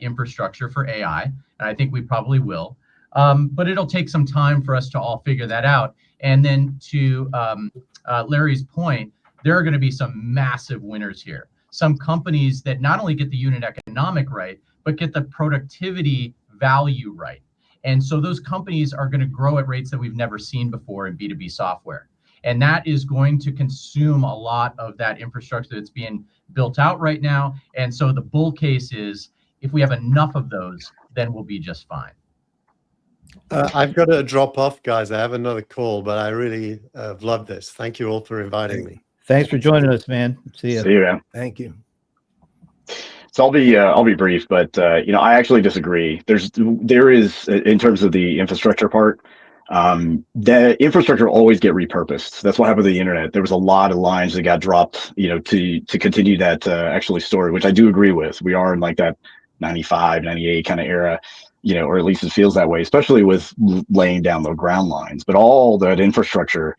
infrastructure for AI, and I think we probably will. But it'll take some time for us to all figure that out. And then to Larry's point, there are going to be some massive winners here. Some companies that not only get the unit economic right, but get the productivity value right. And so those companies are going to grow at rates that we've never seen before in B2B software. And that is going to consume a lot of that infrastructure that's being built out right now. And so the bull case is if we have enough of those, then we'll be just fine. I've got to drop off, guys. I have another call, but I really loved this. Thank you all for inviting me. Thanks for joining us, man. See you. See you, man. Thank you. So I'll be brief, but I actually disagree. There is in terms of the infrastructure part, the infrastructure will always get repurposed. That's what happened to the internet. There was a lot of lines that got dropped, to continue that actually story, which I do agree with. We are in like that 95, 98 kind of era, or at least it feels that way, especially with laying down the ground lines. But all that infrastructure,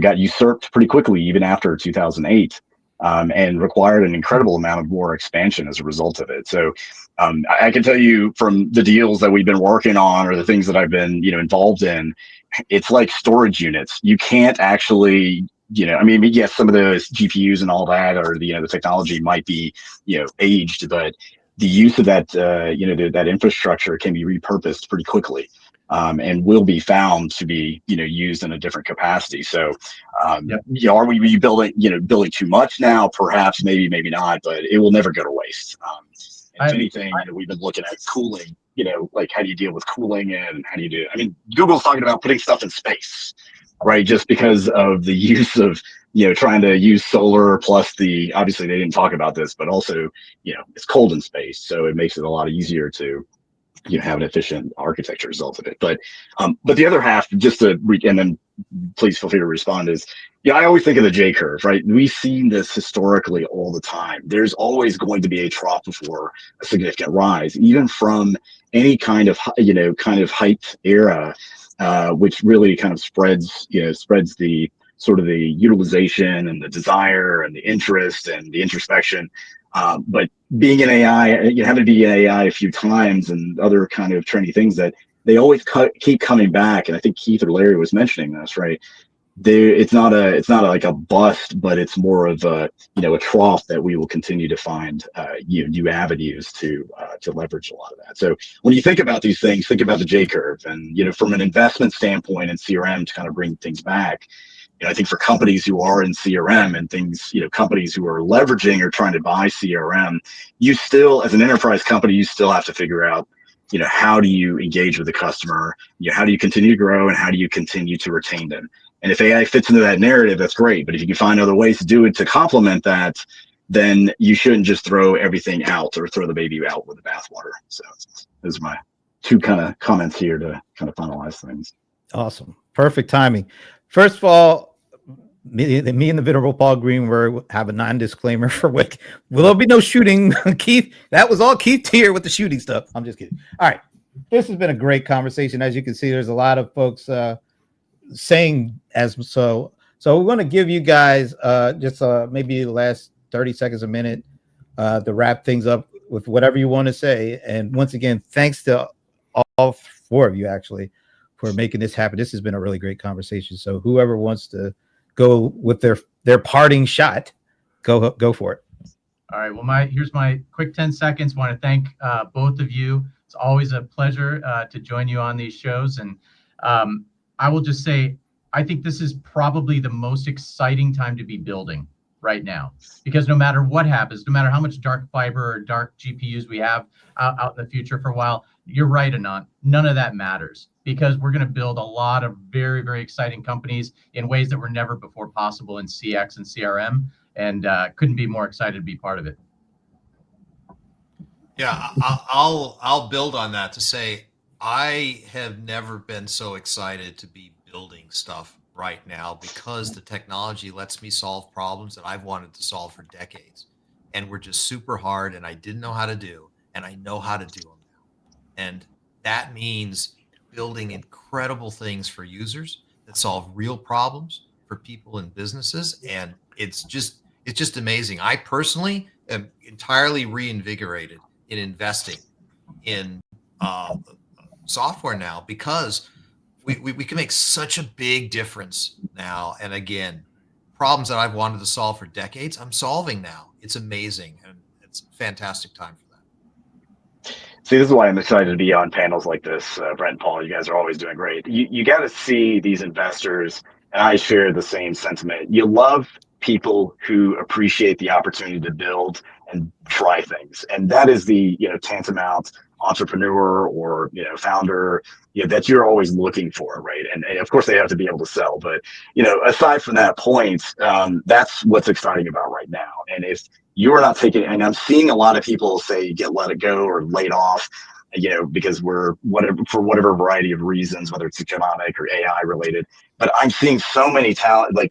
got usurped pretty quickly, even after 2008. And required an incredible amount of more expansion as a result of it. So I can tell you from the deals that we've been working on or the things that I've been, involved in, it's like storage units. You can't actually, yes, some of those GPUs and all that, or the technology might be, aged, but the use of that, that infrastructure can be repurposed pretty quickly. And will be found to be, used in a different capacity. So, are we building too much now? Perhaps, maybe not, but it will never go to waste. If anything, we've been looking at cooling, like how do you deal with cooling and how do you do, Google's talking about putting stuff in space, right? Just because of the use of, trying to use solar plus obviously they didn't talk about this, but also, it's cold in space. So it makes it a lot easier to, have an efficient architecture result of it. But the other half, and then please feel free to respond, is, I always think of the J curve, right? We've seen this historically all the time. There's always going to be a trough before a significant rise, even from any kind of, hyped era, which really kind of spreads the sort of the utilization and the desire and the interest and the introspection. But being in AI, having to be in AI a few times and other kind of trendy things that they always keep coming back. And I think Keith or Larry was mentioning this, right? It's not like a bust, but it's more of a trough that we will continue to find new avenues to leverage a lot of that. So when you think about these things, think about the J curve, and from an investment standpoint in CRM to kind of bring things back. I think for companies who are in CRM and things, companies who are leveraging or trying to buy CRM, you still, as an enterprise company, you still have to figure out, how do you engage with the customer? How do you continue to grow and how do you continue to retain them? And if AI fits into that narrative, that's great. But if you can find other ways to do it to complement that, then you shouldn't just throw everything out or throw the baby out with the bathwater. So those are my two kind of comments here to kind of finalize things. Awesome. Perfect timing. First of all, me and the venerable Paul Greenberg have a non-disclaimer for what will there be no shooting. Keith, that was all Keith here with the shooting stuff. I'm just kidding. All right. This has been a great conversation. As you can see, there's a lot of folks saying as so. So we want to give you guys just maybe the last 30 seconds, a minute to wrap things up with whatever you want to say. And once again, thanks to all four of you actually for making this happen. This has been a really great conversation. So whoever wants to go with their parting shot, go for it. All right. Well, here's my quick 10 seconds. Want to thank both of you. It's always a pleasure to join you on these shows. And I will just say, I think this is probably the most exciting time to be building right now, because no matter what happens, no matter how much dark fiber or dark GPUs we have out in the future for a while, you're right, Anant, none of that matters, because we're going to build a lot of very, very exciting companies in ways that were never before possible in CX and CRM, and couldn't be more excited to be part of it. Yeah, I'll build on that to say I have never been so excited to be building stuff right now, because the technology lets me solve problems that I've wanted to solve for decades, and were just super hard and I didn't know how to do, and I know how to do them now. And that means building incredible things for users that solve real problems for people and businesses. And it's just amazing. I personally am entirely reinvigorated in investing in software now, because we can make such a big difference now. And again, problems that I've wanted to solve for decades, I'm solving now. It's amazing, and it's a fantastic time for that. See, this is why I'm excited to be on panels like this. Brent and Paul, you guys are always doing great. You got to see these investors, and I share the same sentiment. You love people who appreciate the opportunity to build and try things, and that is the tantamount entrepreneur or founder that you're always looking for, right? And of course they have to be able to sell, but aside from that point, that's what's exciting about right now. And if you are not taking, and I'm seeing a lot of people say get let it go or laid off, because we're for whatever variety of reasons, whether it's economic or AI related. But I'm seeing so many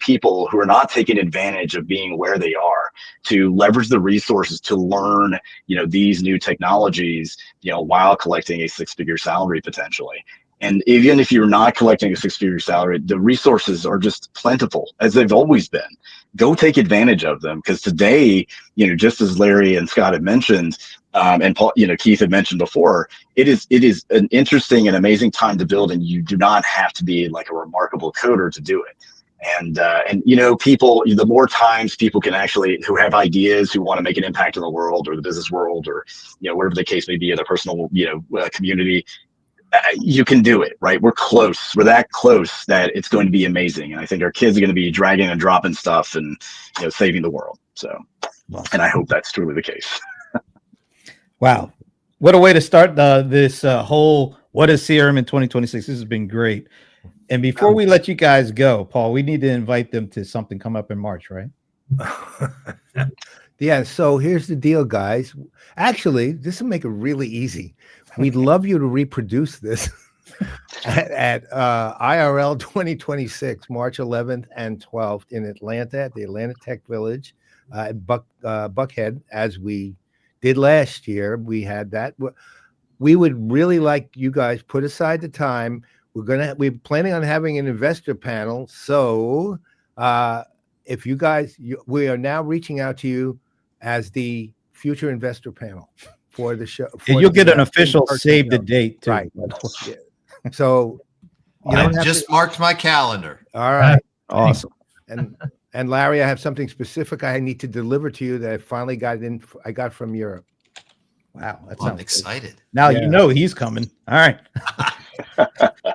people who are not taking advantage of being where they are to leverage the resources to learn, these new technologies, while collecting a six-figure salary potentially. And even if you're not collecting a six-figure salary, the resources are just plentiful, as they've always been. Go take advantage of them, because today, just as Larry and Scott had mentioned, and Paul, Keith had mentioned before, it is an interesting and amazing time to build, and you do not have to be like a remarkable coder to do it. And people, the more times people can actually, who have ideas, who want to make an impact in the world or the business world, or whatever the case may be, in a personal community, you can do it, right? We're close. We're that close that it's going to be amazing. And I think our kids are going to be dragging and dropping stuff and saving the world. So, and I hope that's truly the case. Wow. What a way to start this whole what is CRM in 2026. This has been great. And before we let you guys go, Paul, we need to invite them to something come up in March, right? Yeah. So here's the deal, guys. Actually, this will make it really easy. We'd love you to reproduce this at IRL 2026, March 11th and 12th in Atlanta at the Atlanta Tech Village at Buckhead, as we did last year. We had that. We would really like you guys put aside the time. We're planning on having an investor panel. So if you guys, we are now reaching out to you as the future investor panel for the show. And you'll get an official save the date too. Right. Yeah. So I just marked my calendar. All right. Awesome. And Larry, I have something specific I need to deliver to you that I finally I got from Europe. Wow. That I'm sounds excited. good. Now you know he's coming. All right. All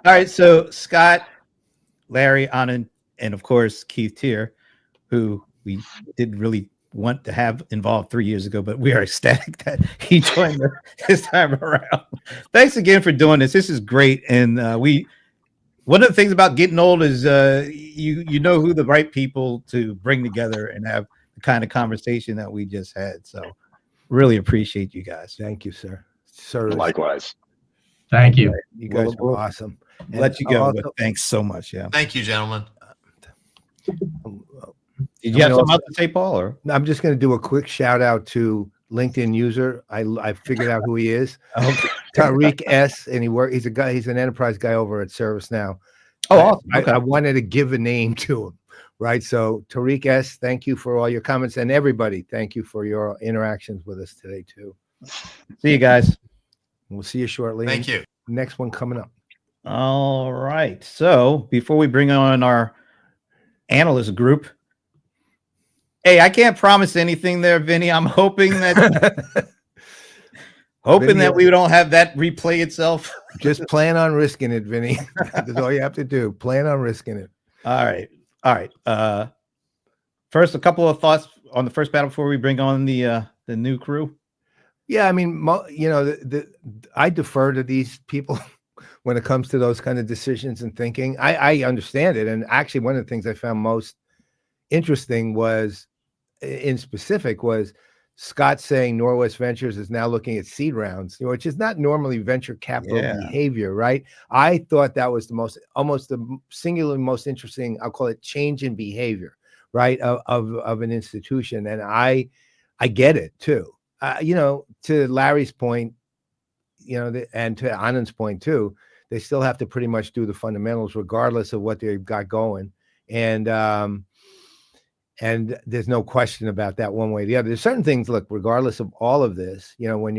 right. So Scott, Larry, Anand, and of course Keith Tier, who we did really want to have involved 3 years ago, but we are ecstatic that he joined us this time around. Thanks again for doing this. This is great. And one of the things about getting old is you know who the right people to bring together and have the kind of conversation that we just had. So really appreciate you guys. Thank you, sir. Sir, Likewise. Thank you. you guys are awesome. And Let you go. also- But thanks so much. Yeah. Thank you, gentlemen. Did you have something else to say, Paul? Or I'm just going to do a quick shout out to LinkedIn user. I figured out who he is. Tariq S. And he's a guy. He's an enterprise guy over at ServiceNow. Oh, awesome. Okay. I wanted to give a name to him. Right. So Tariq S., thank you for all your comments, and everybody, thank you for your interactions with us today too. See you guys. We'll see you shortly. Thank you. Next one coming up. All right. So before we bring on our analyst group, hey, I can't promise anything there, Vinny. I'm hoping that that we don't have that replay itself. Just plan on risking it, Vinny. That's all you have to do. Plan on risking it. All right. First, a couple of thoughts on the first battle before we bring on the new crew. Yeah, I mean, I defer to these people when it comes to those kind of decisions and thinking. I understand it, and actually, one of the things I found most interesting was Scott saying Norwest Ventures is now looking at seed rounds, which is not normally venture capital behavior, right? I thought that was almost the singularly most interesting, I'll call it change in behavior, right, of an institution. And I get it too. To Larry's point, and to Anand's point too, they still have to pretty much do the fundamentals regardless of what they've got going. And And there's no question about that one way or the other. There's certain things, look, regardless of all of this, you know, when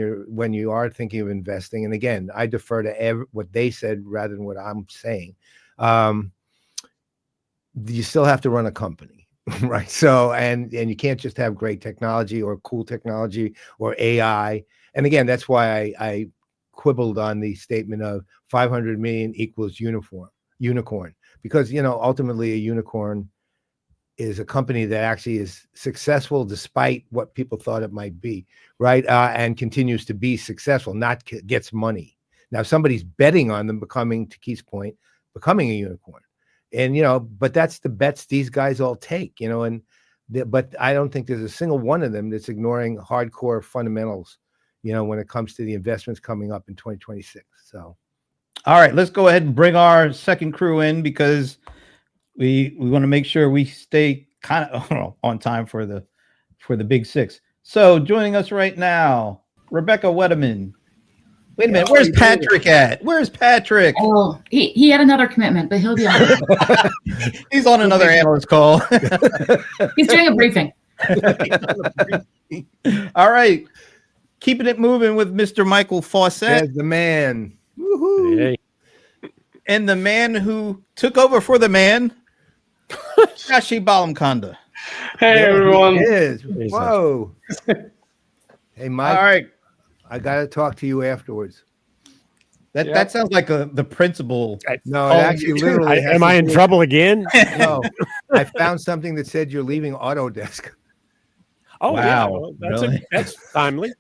you are thinking of investing, and again, I defer to what they said rather than what I'm saying. You still have to run a company, right? So, and you can't just have great technology or cool technology or AI. And again, that's why I quibbled on the statement of 500 million equals unicorn, because, you know, ultimately a unicorn is a company that actually is successful despite what people thought it might be, right? And continues to be successful, not gets money. Now, somebody's betting on them becoming, to Keith's point, becoming a unicorn. And, you know, but that's the bets these guys all take, you know, but I don't think there's a single one of them that's ignoring hardcore fundamentals, you know, when it comes to the investments coming up in 2026. So, all right, let's go ahead and bring our second crew in, because we want to make sure we stay kind of on time for the big six. So joining us right now, Rebecca Wedeman. Wait a minute, where's Patrick at? Where's Patrick? Oh, he had another commitment, but he'll be on. He's on another analyst call. He's doing a briefing. All right, keeping it moving with Mr. Michael Fawcett. there's the man. Woohoo. Hey. And the man who took over for the man, Shashi Balamkanda. Hey, There everyone. he is. Whoa. Hey, Mike. All right. I got to talk to you afterwards. That sounds like the principal. No, it actually literally. Am I in trouble again? No, I found something that said you're leaving Autodesk. Oh, Wow, yeah. Well, really? That's timely.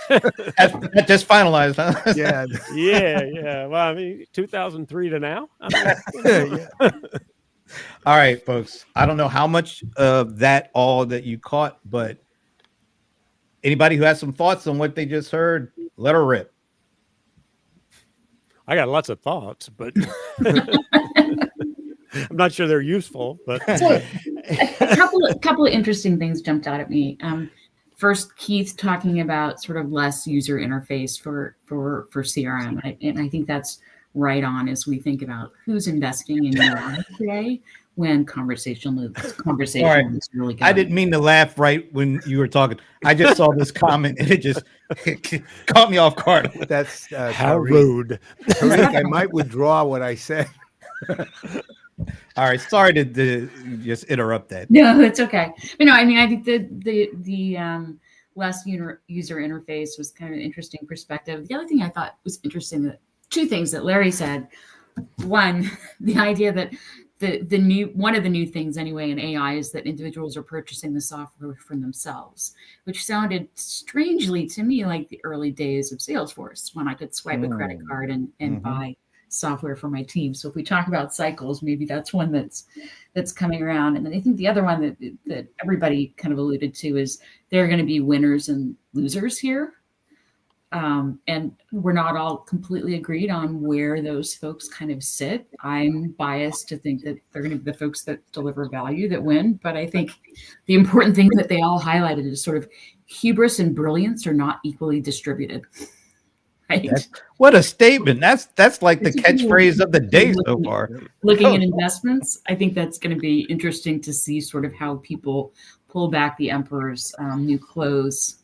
That just finalized, huh? Yeah. Yeah. Well, I mean, 2003 to now. I mean, Yeah. All right, folks. I don't know how much of that all that you caught, but anybody who has some thoughts on what they just heard, let her rip. I got lots of thoughts, but I'm not sure they're useful. But So, a couple of interesting things jumped out at me. First, Keith talking about sort of less user interface for CRM, and I think that's right on as we think about who's investing in UI today when conversation is really good. I didn't mean to laugh right when you were talking. I just saw this comment and it just caught me off guard. That's how Tariq. rude. Tariq, I might withdraw what I said. All right, sorry to just interrupt that. No, it's okay. But no, I mean, I think the less user interface was kind of an interesting perspective. The other thing I thought was interesting, that two things that Larry said. One, the idea that one of the new things anyway in AI is that individuals are purchasing the software for themselves, which sounded strangely to me like the early days of Salesforce, when I could swipe a credit card and buy software for my team. So if we talk about cycles, maybe that's one that's coming around. And then I think the other one that everybody kind of alluded to is there are going to be winners and losers here. And we're not all completely agreed on where those folks kind of sit. I'm biased to think that they're going to be the folks that deliver value that win. But I think the important thing that they all highlighted is sort of hubris and brilliance are not equally distributed. Right? What a statement. That's like the catchphrase of the day so far. Looking at investments, I think that's going to be interesting to see sort of how people pull back the emperor's new clothes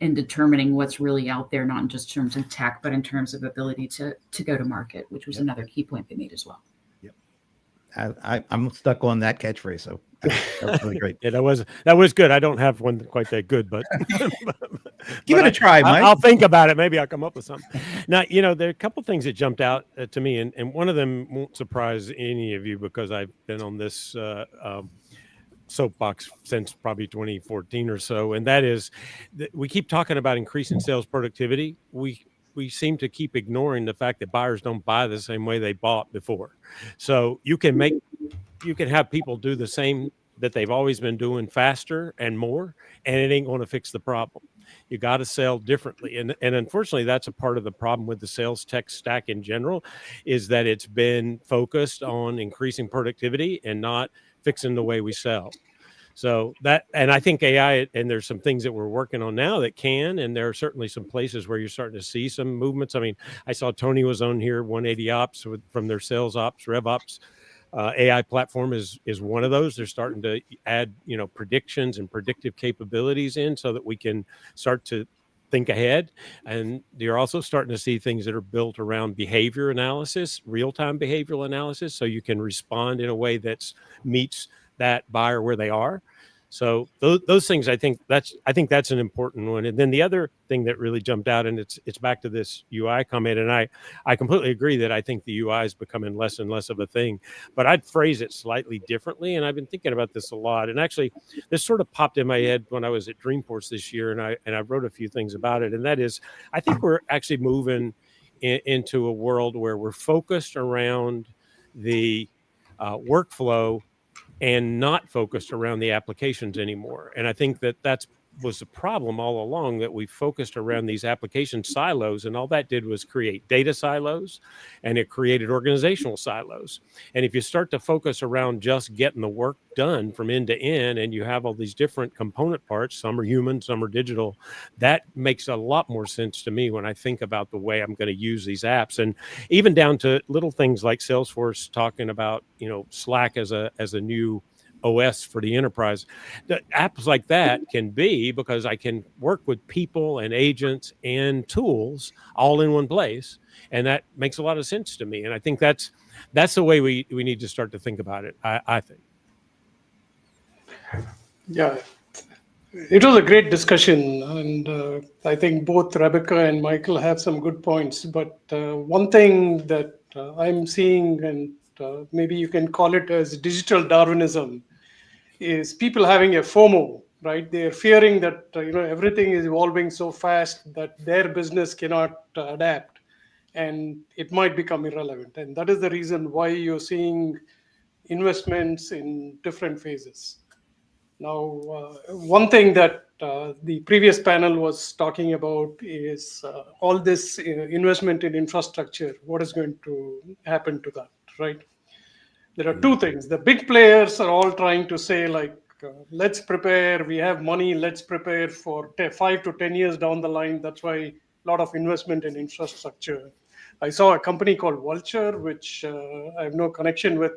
in determining what's really out there, not in just terms of tech, but in terms of ability to go to market, which was another key point they made as well. Yep. I'm stuck on that catchphrase, so that was really great. Yeah, that was good. I don't have one quite that good, but Give it a try, Mike. I'll think about it. Maybe I'll come up with something. Now, there are a couple things that jumped out to me, and one of them won't surprise any of you because I've been on this soapbox since probably 2014 or so, and that is that we keep talking about increasing sales productivity. We seem to keep ignoring the fact that buyers don't buy the same way they bought before. So you can have people do the same that they've always been doing faster and more, and it ain't going to fix the problem. You got to sell differently. And unfortunately, that's a part of the problem with the sales tech stack in general, is that it's been focused on increasing productivity and not fixing the way we sell. So and I think AI, and there's some things that we're working on now that can, and there are certainly some places where you're starting to see some movements. I mean, I saw Tony was on here, 180 Ops from their sales ops, rev ops AI platform is one of those. They're starting to add, predictions and predictive capabilities in so that we can start to think ahead. And you're also starting to see things that are built around behavior analysis, real-time behavioral analysis, so you can respond in a way that meets that buyer where they are. So those things, I think that's an important one. And then the other thing that really jumped out, and it's back to this UI comment, and I completely agree that I think the UI is becoming less and less of a thing, but I'd phrase it slightly differently. And I've been thinking about this a lot. And actually, this sort of popped in my head when I was at Dreamforce this year, and I wrote a few things about it. And that is, I think we're actually moving into a world where we're focused around the workflow and not focused around the applications anymore. And I think that was the problem all along, that we focused around these application silos, and all that did was create data silos, and it created organizational silos. And if you start to focus around just getting the work done from end to end, and you have all these different component parts, some are human, some are digital, that makes a lot more sense to me when I think about the way I'm going to use these apps. And even down to little things like Salesforce talking about, Slack as a new OS for the enterprise. The apps like that can be, because I can work with people and agents and tools all in one place, and that makes a lot of sense to me. And I think that's the way we need to start to think about it. I think. Yeah, it was a great discussion, and I think both Rebecca and Michael have some good points. But one thing that I'm seeing, and maybe you can call it as digital Darwinism, is people having a FOMO, right? They're fearing that everything is evolving so fast that their business cannot adapt, and it might become irrelevant. And that is the reason why you're seeing investments in different phases. Now, one thing that the previous panel was talking about is all this investment in infrastructure. What is going to happen to that, right? There are two things. The big players are all trying to say, like, let's prepare. We have money. Let's prepare for 5 to 10 years down the line. That's why a lot of investment in infrastructure. I saw a company called Vulture, which I have no connection with,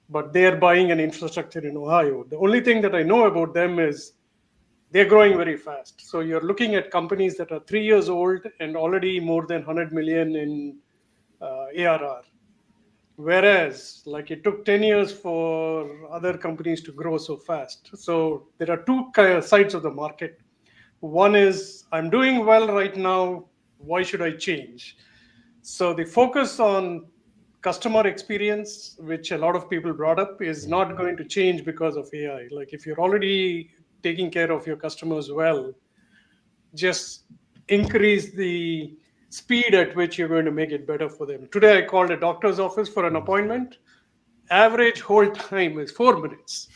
but they're buying an infrastructure in Ohio. The only thing that I know about them is they're growing very fast. So you're looking at companies that are 3 years old and already more than 100 million in ARR. Whereas, like, it took 10 years for other companies to grow so fast. So there are two sides of the market. One is, I'm doing well right now. Why should I change? So the focus on customer experience, which a lot of people brought up, is not going to change because of AI. Like, if you're already taking care of your customers well, just increase the speed at which you're going to make it better for them. Today, I called a doctor's office for an appointment. Average hold time is 4 minutes.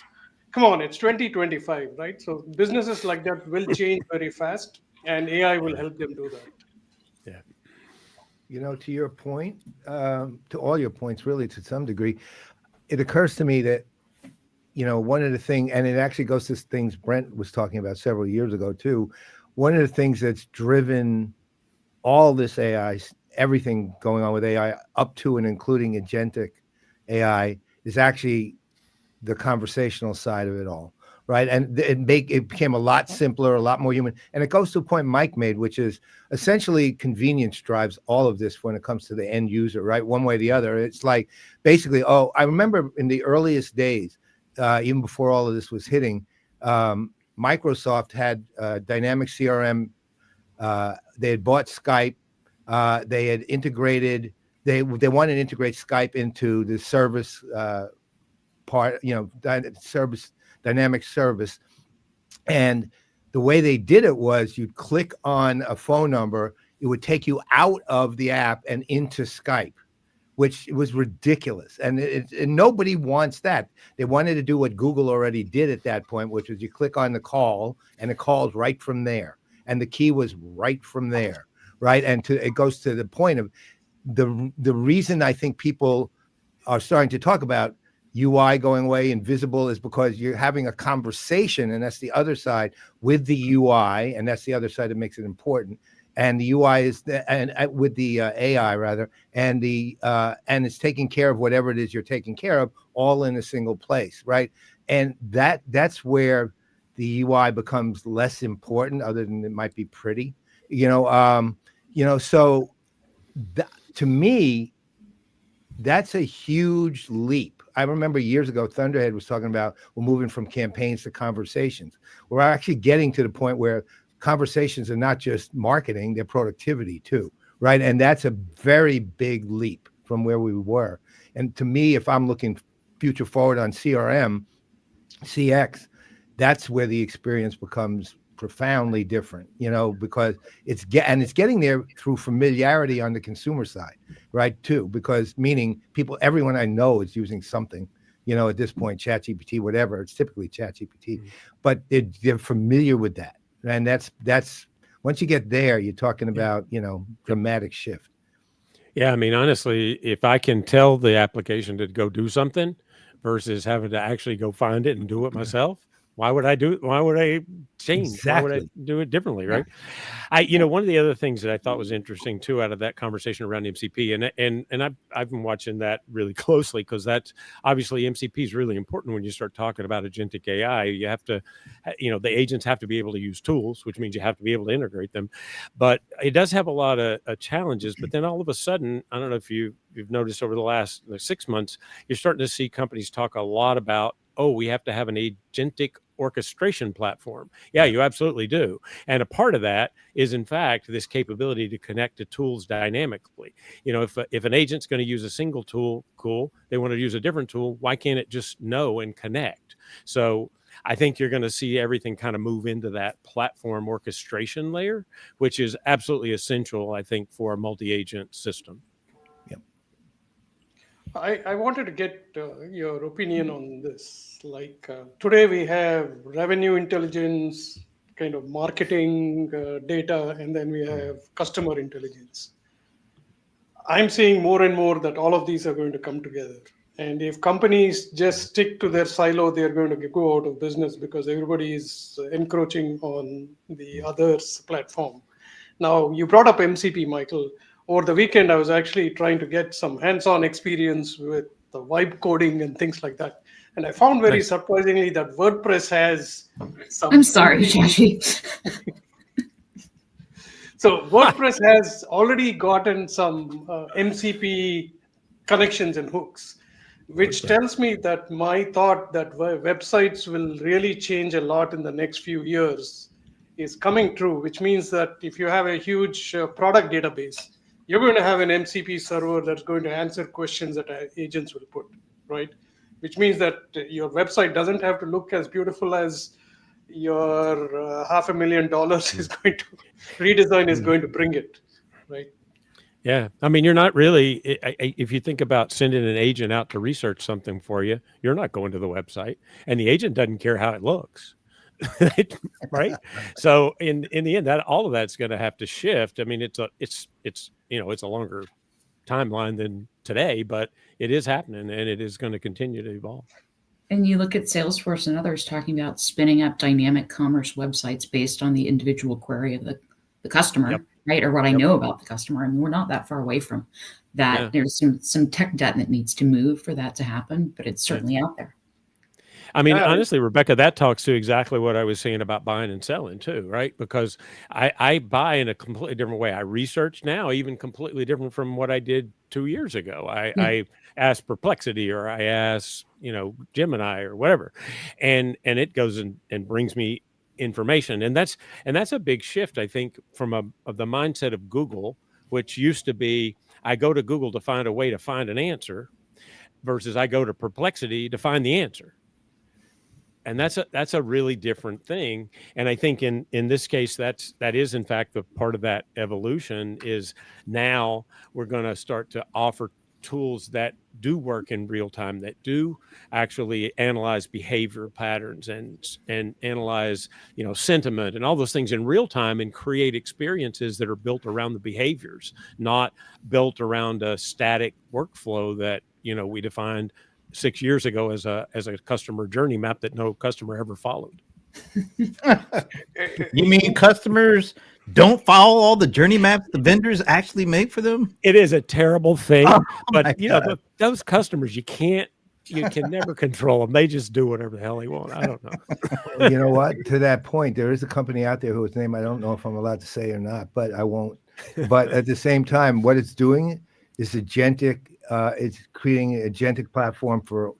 Come on, it's 2025, right? So businesses like that will change very fast, and AI will help them do that. Yeah. To your point, to all your points, really, to some degree, it occurs to me that, one of the things, and it actually goes to things Brent was talking about several years ago, too. One of the things that's driven all this AI, everything going on with AI, up to and including agentic AI, is actually the conversational side of it all, right? And it became a lot simpler, a lot more human. And it goes to a point Mike made, which is essentially convenience drives all of this when it comes to the end user, right? One way or the other. It's like, basically, I remember in the earliest days, even before all of this was hitting, Microsoft had dynamic CRM. They had bought Skype. They had integrated. They wanted to integrate Skype into the service part, dynamic service. And the way they did it was, you'd click on a phone number, it would take you out of the app and into Skype, which was ridiculous. And nobody wants that. They wanted to do what Google already did at that point, which was you click on the call and it calls right from there. And the key was right from there, right? And it goes to the point of the reason I think people are starting to talk about UI going away, invisible, is because you're having a conversation, and that's the other side, with the UI, and that's the other side that makes it important. and the UI is with the AI rather, and it's taking care of whatever it is you're taking care of, all in a single place, right? And that's where the UI becomes less important, other than it might be pretty, So to me, that's a huge leap. I remember years ago, Thunderhead was talking about we're moving from campaigns to conversations. We're actually getting to the point where conversations are not just marketing, they're productivity too, right? And that's a very big leap from where we were. And to me, if I'm looking future forward on CRM, CX, that's where the experience becomes profoundly different, because it's getting there through familiarity on the consumer side, right? Too, because meaning everyone I know is using something, at this point, ChatGPT, whatever. It's typically ChatGPT, but they're familiar with that, and that's once you get there, you're talking about dramatic shift. Yeah, I mean, honestly, if I can tell the application to go do something versus having to actually go find it and do it myself, why would I change? Exactly. Why would I do it differently, right? One of the other things that I thought was interesting too, out of that conversation around MCP, and I've been watching that really closely, because that's obviously MCP is really important when you start talking about agentic AI. You have to, the agents have to be able to use tools, which means you have to be able to integrate them. But it does have a lot of challenges. But then all of a sudden, I don't know if you've noticed over the last 6 months, you're starting to see companies talk a lot about, we have to have an agentic orchestration platform. Yeah, you absolutely do. And a part of that is, in fact, this capability to connect to tools dynamically. If an agent's going to use a single tool, cool. They want to use a different tool, why can't it just know and connect? So I think you're going to see everything kind of move into that platform orchestration layer, which is absolutely essential, I think, for a multi-agent system. I wanted to get your opinion on this. Today we have revenue intelligence, kind of marketing data, and then we have customer intelligence. I'm seeing more and more that all of these are going to come together. And if companies just stick to their silo, they're going to go out of business, because everybody is encroaching on the other's platform. Now, you brought up MCP, Michael. Over the weekend, I was actually trying to get some hands-on experience with the vibe coding and things like that. And I found very surprisingly that WordPress has some... I'm sorry, Shashi. So WordPress has already gotten some MCP connections and hooks, which tells me that my thought that websites will really change a lot in the next few years is coming true, which means that if you have a huge product database, you're going to have an MCP server that's going to answer questions that agents will put, right? Which means that your website doesn't have to look as beautiful as your $500,000 is going to redesign is going to bring it, right? Yeah. I mean, you're not really, if you think about sending an agent out to research something for you, you're not going to the website, and the agent doesn't care how it looks. Right. So in the end, that all of that's going to have to shift. I mean, it's a longer timeline than today, but it is happening, and it is going to continue to evolve. And you look at Salesforce and others talking about spinning up dynamic commerce websites based on the individual query of the customer, right? Or what I know about the customer. I mean, we're not that far away from that. Yeah. There's some tech debt that needs to move for that to happen, but it's certainly out there. I mean, honestly, Rebecca, that talks to exactly what I was saying about buying and selling too, right? Because I buy in a completely different way. I research now, even completely different from what I did 2 years ago. I ask Perplexity, or I ask, Gemini or whatever, and it goes and brings me information. And that's a big shift, I think, from the mindset of Google, which used to be, I go to Google to find a way to find an answer, versus I go to Perplexity to find the answer. And that's a really different thing. And I think in this case, that is in fact the part of that evolution is now we're going to start to offer tools that do work in real time, that do actually analyze behavior patterns and analyze, sentiment and all those things in real time, and create experiences that are built around the behaviors, not built around a static workflow that, we defined 6 years ago as a customer journey map that no customer ever followed. You mean customers don't follow all the journey maps the vendors actually make for them? It is a terrible thing, Oh my but you know, God. those customers, you can never control them. They just do whatever the hell they want. I don't know. Well, you know what? To that point, there is a company out there whose name I don't know if I'm allowed to say or not, but I won't. But at the same time, what it's doing is agentic. It's creating an agentic platform for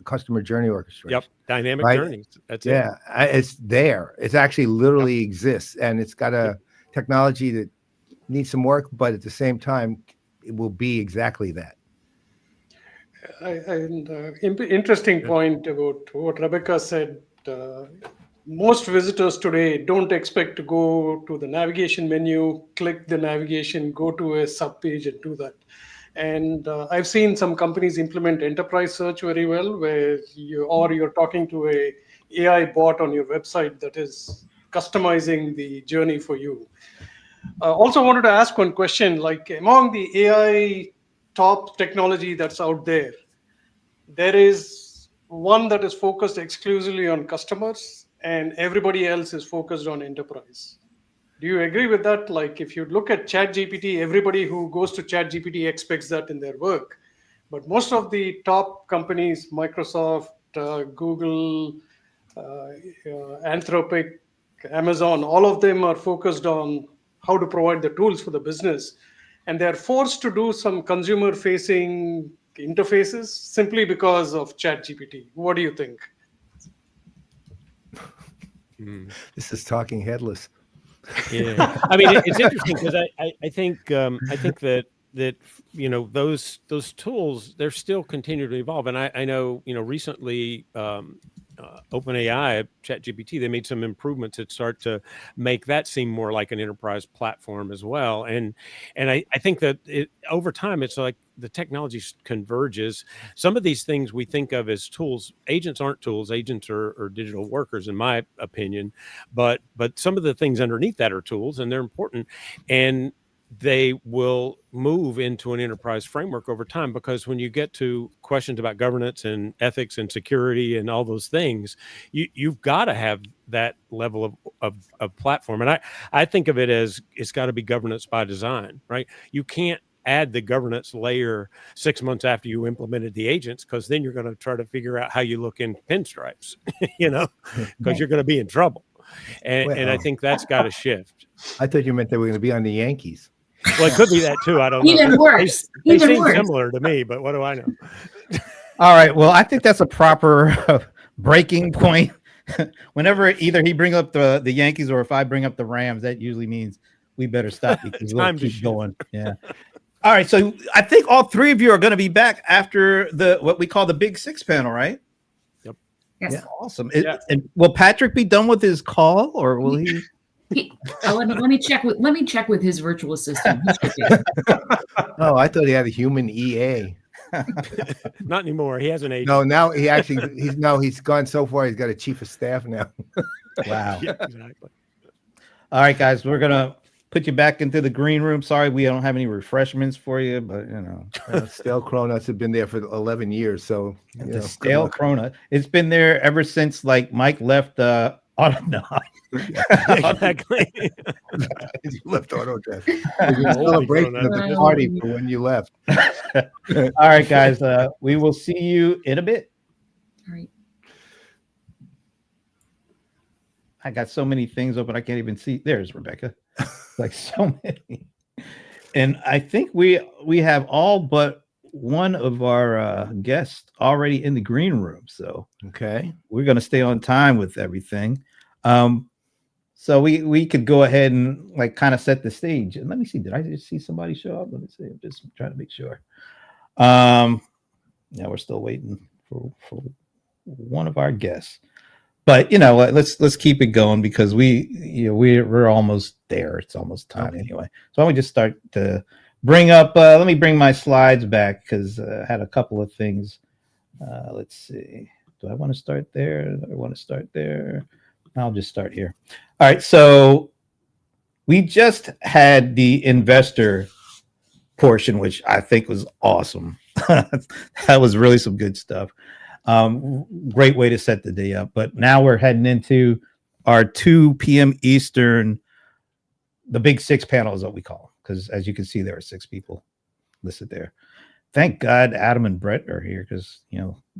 customer journey orchestration. Yep, dynamic Right? journeys. That's it. Yeah, it's there. It's actually literally exists, and it's got a technology that needs some work, but at the same time, it will be exactly that. Interesting point about what Rebecca said. Most visitors today don't expect to go to the navigation menu, click the navigation, go to a sub page and do that. And I've seen some companies implement enterprise search very well, where you're talking to a AI bot on your website that is customizing the journey for you. Also wanted to ask one question, like among the AI top technology that's out there, there is one that is focused exclusively on customers and everybody else is focused on enterprise. Do you agree with that? Like if you look at ChatGPT, everybody who goes to ChatGPT expects that in their work. But most of the top companies, Microsoft, Google, Anthropic, Amazon, all of them are focused on how to provide the tools for the business. And they're forced to do some consumer-facing interfaces simply because of ChatGPT. What do you think? This is talking headless. Yeah, I mean, it's interesting because I think that you know those tools, they're still continuing to evolve, and I know, you know, recently OpenAI, ChatGPT, they made some improvements that start to make that seem more like an enterprise platform as well. And I think that over time, it's like the technology converges. Some of these things we think of as tools, agents aren't tools. Agents are digital workers, in my opinion. But some of the things underneath that are tools, and they're important. And they will move into an enterprise framework over time, because when you get to questions about governance and ethics and security and all those things, you've got to have that level of platform. And I think of it as it's got to be governance by design, right? You can't add the governance layer 6 months after you implemented the agents, because then you're going to try to figure out how you look in pinstripes, you know, because you're going to be in trouble. And I think that's got to shift. I thought you meant they were going to be on the Yankees. Well, it could be that too. I don't know. Even worse. They Even seem worse. similar to me, but what do I know? All right. Well, I think that's a proper breaking point. Whenever either he bring up the Yankees or if I bring up the Rams, that usually means we better stop because we'll Time to keep shift. going. Yeah. All right. So I think all three of you are going to be back after what we call the Big Six panel, right? Yep. Yes. Yeah. Awesome. Yeah. And will Patrick be done with his call, or will he? Let me check with his virtual assistant. Oh, I thought he had a human EA. Not anymore. He has an agent. No, now he's gone so far. He's got a chief of staff now. Wow. Yeah, exactly. All right, guys, we're gonna put you back into the green room. Sorry, we don't have any refreshments for you, but you know, Stale Cronuts have been there for 11 years. So the stale Cronut, it's been there ever since like Mike left. Autonaut. Exactly. You left Autodesk. Holy Celebration of Cronut. the party for when you left. All right, guys, we will see you in a bit. All right. I got so many things open, I can't even see. There's Rebecca. Like so many. And I think we have all but one of our guests already in the green room. So Okay. we're going to stay on time with everything. So we could go ahead and like kind of set the stage. And let me see, did I just see somebody show up? Let me see. I'm just trying to make sure. Yeah, we're still waiting for one of our guests. But you know what? Let's keep it going because we're almost there. It's almost time anyway. So why don't we just start to bring up? Let me bring my slides back because I had a couple of things. Let's see. Do I want to start there? Do I want to start there? I'll just start here. All right. So we just had the investor portion, which I think was awesome. That was really some good stuff. Great way to set the day up. But now we're heading into our 2 p.m. Eastern the big six panel is what we call, because as you can see, there are 6 people listed there. Thank God Adam and Brett are here, because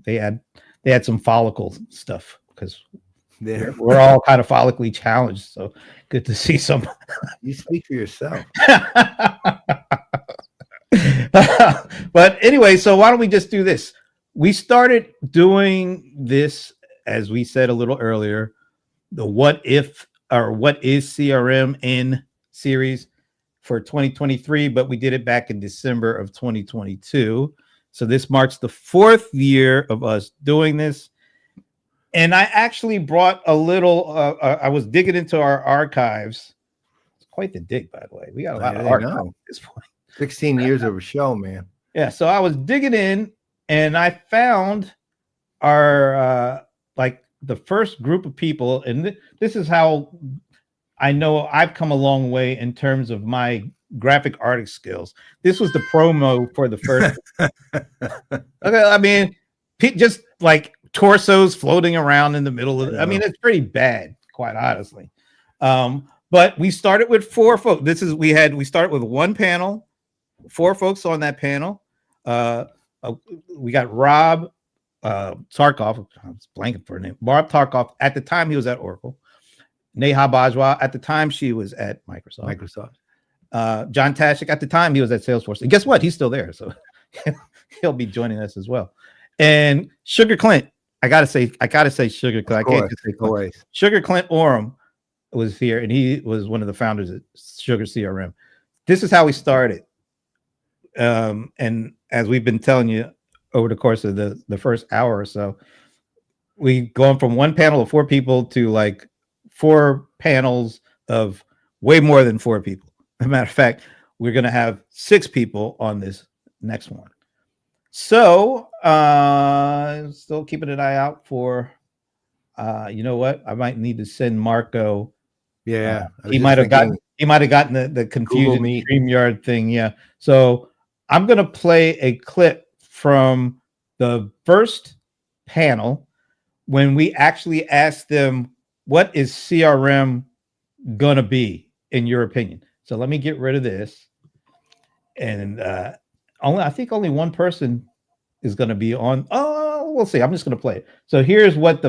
they had some follicle stuff, because we're all kind of follically challenged. So good to see some. You speak for yourself. But anyway, so why don't we just do this? We started doing this, as we said a little earlier, the what if or what is CRM in series for 2023, but we did it back in December of 2022. So this marks the 4th year of us doing this. And I actually brought a little, I was digging into our archives. It's quite the dig, by the way. We got a lot of archives at this point. 16 years of a show, man. Yeah, so I was digging in and I found our, like the first group of people. And this is how I know I've come a long way in terms of my graphic artist skills. This was the promo for the first. Okay, I mean, just like torsos floating around in the middle of. I mean, it's pretty bad, quite honestly. But we started with 4 folks. We started with 1 panel, 4 folks on that panel. We got Rob Tarkov. I was blanking for a name. Bob Tarkov. At the time, he was at Oracle. Neha Bajwa. At the time, she was at Microsoft. John Tashik. At the time, he was at Salesforce. And guess what? He's still there, so he'll be joining us as well. And Sugar Clint. I gotta say Sugar Clint. I can't just say Clint. Sugar Clint Orem was here, and he was one of the founders of Sugar CRM. This is how we started. And as we've been telling you over the course of the first hour or so, we've gone from 1 panel of 4 people to like 4 panels of way more than 4 people. As a matter of fact, we're going to have 6 people on this next one. So still keeping an eye out for, you know what? I might need to send Marco. Yeah. He might have gotten the confusion StreamYard thing. Yeah. So I'm going to play a clip from the first panel when we actually asked them, what is CRM going to be, in your opinion? So let me get rid of this. And I think only 1 person is going to be on. Oh, we'll see. I'm just going to play it. So here's what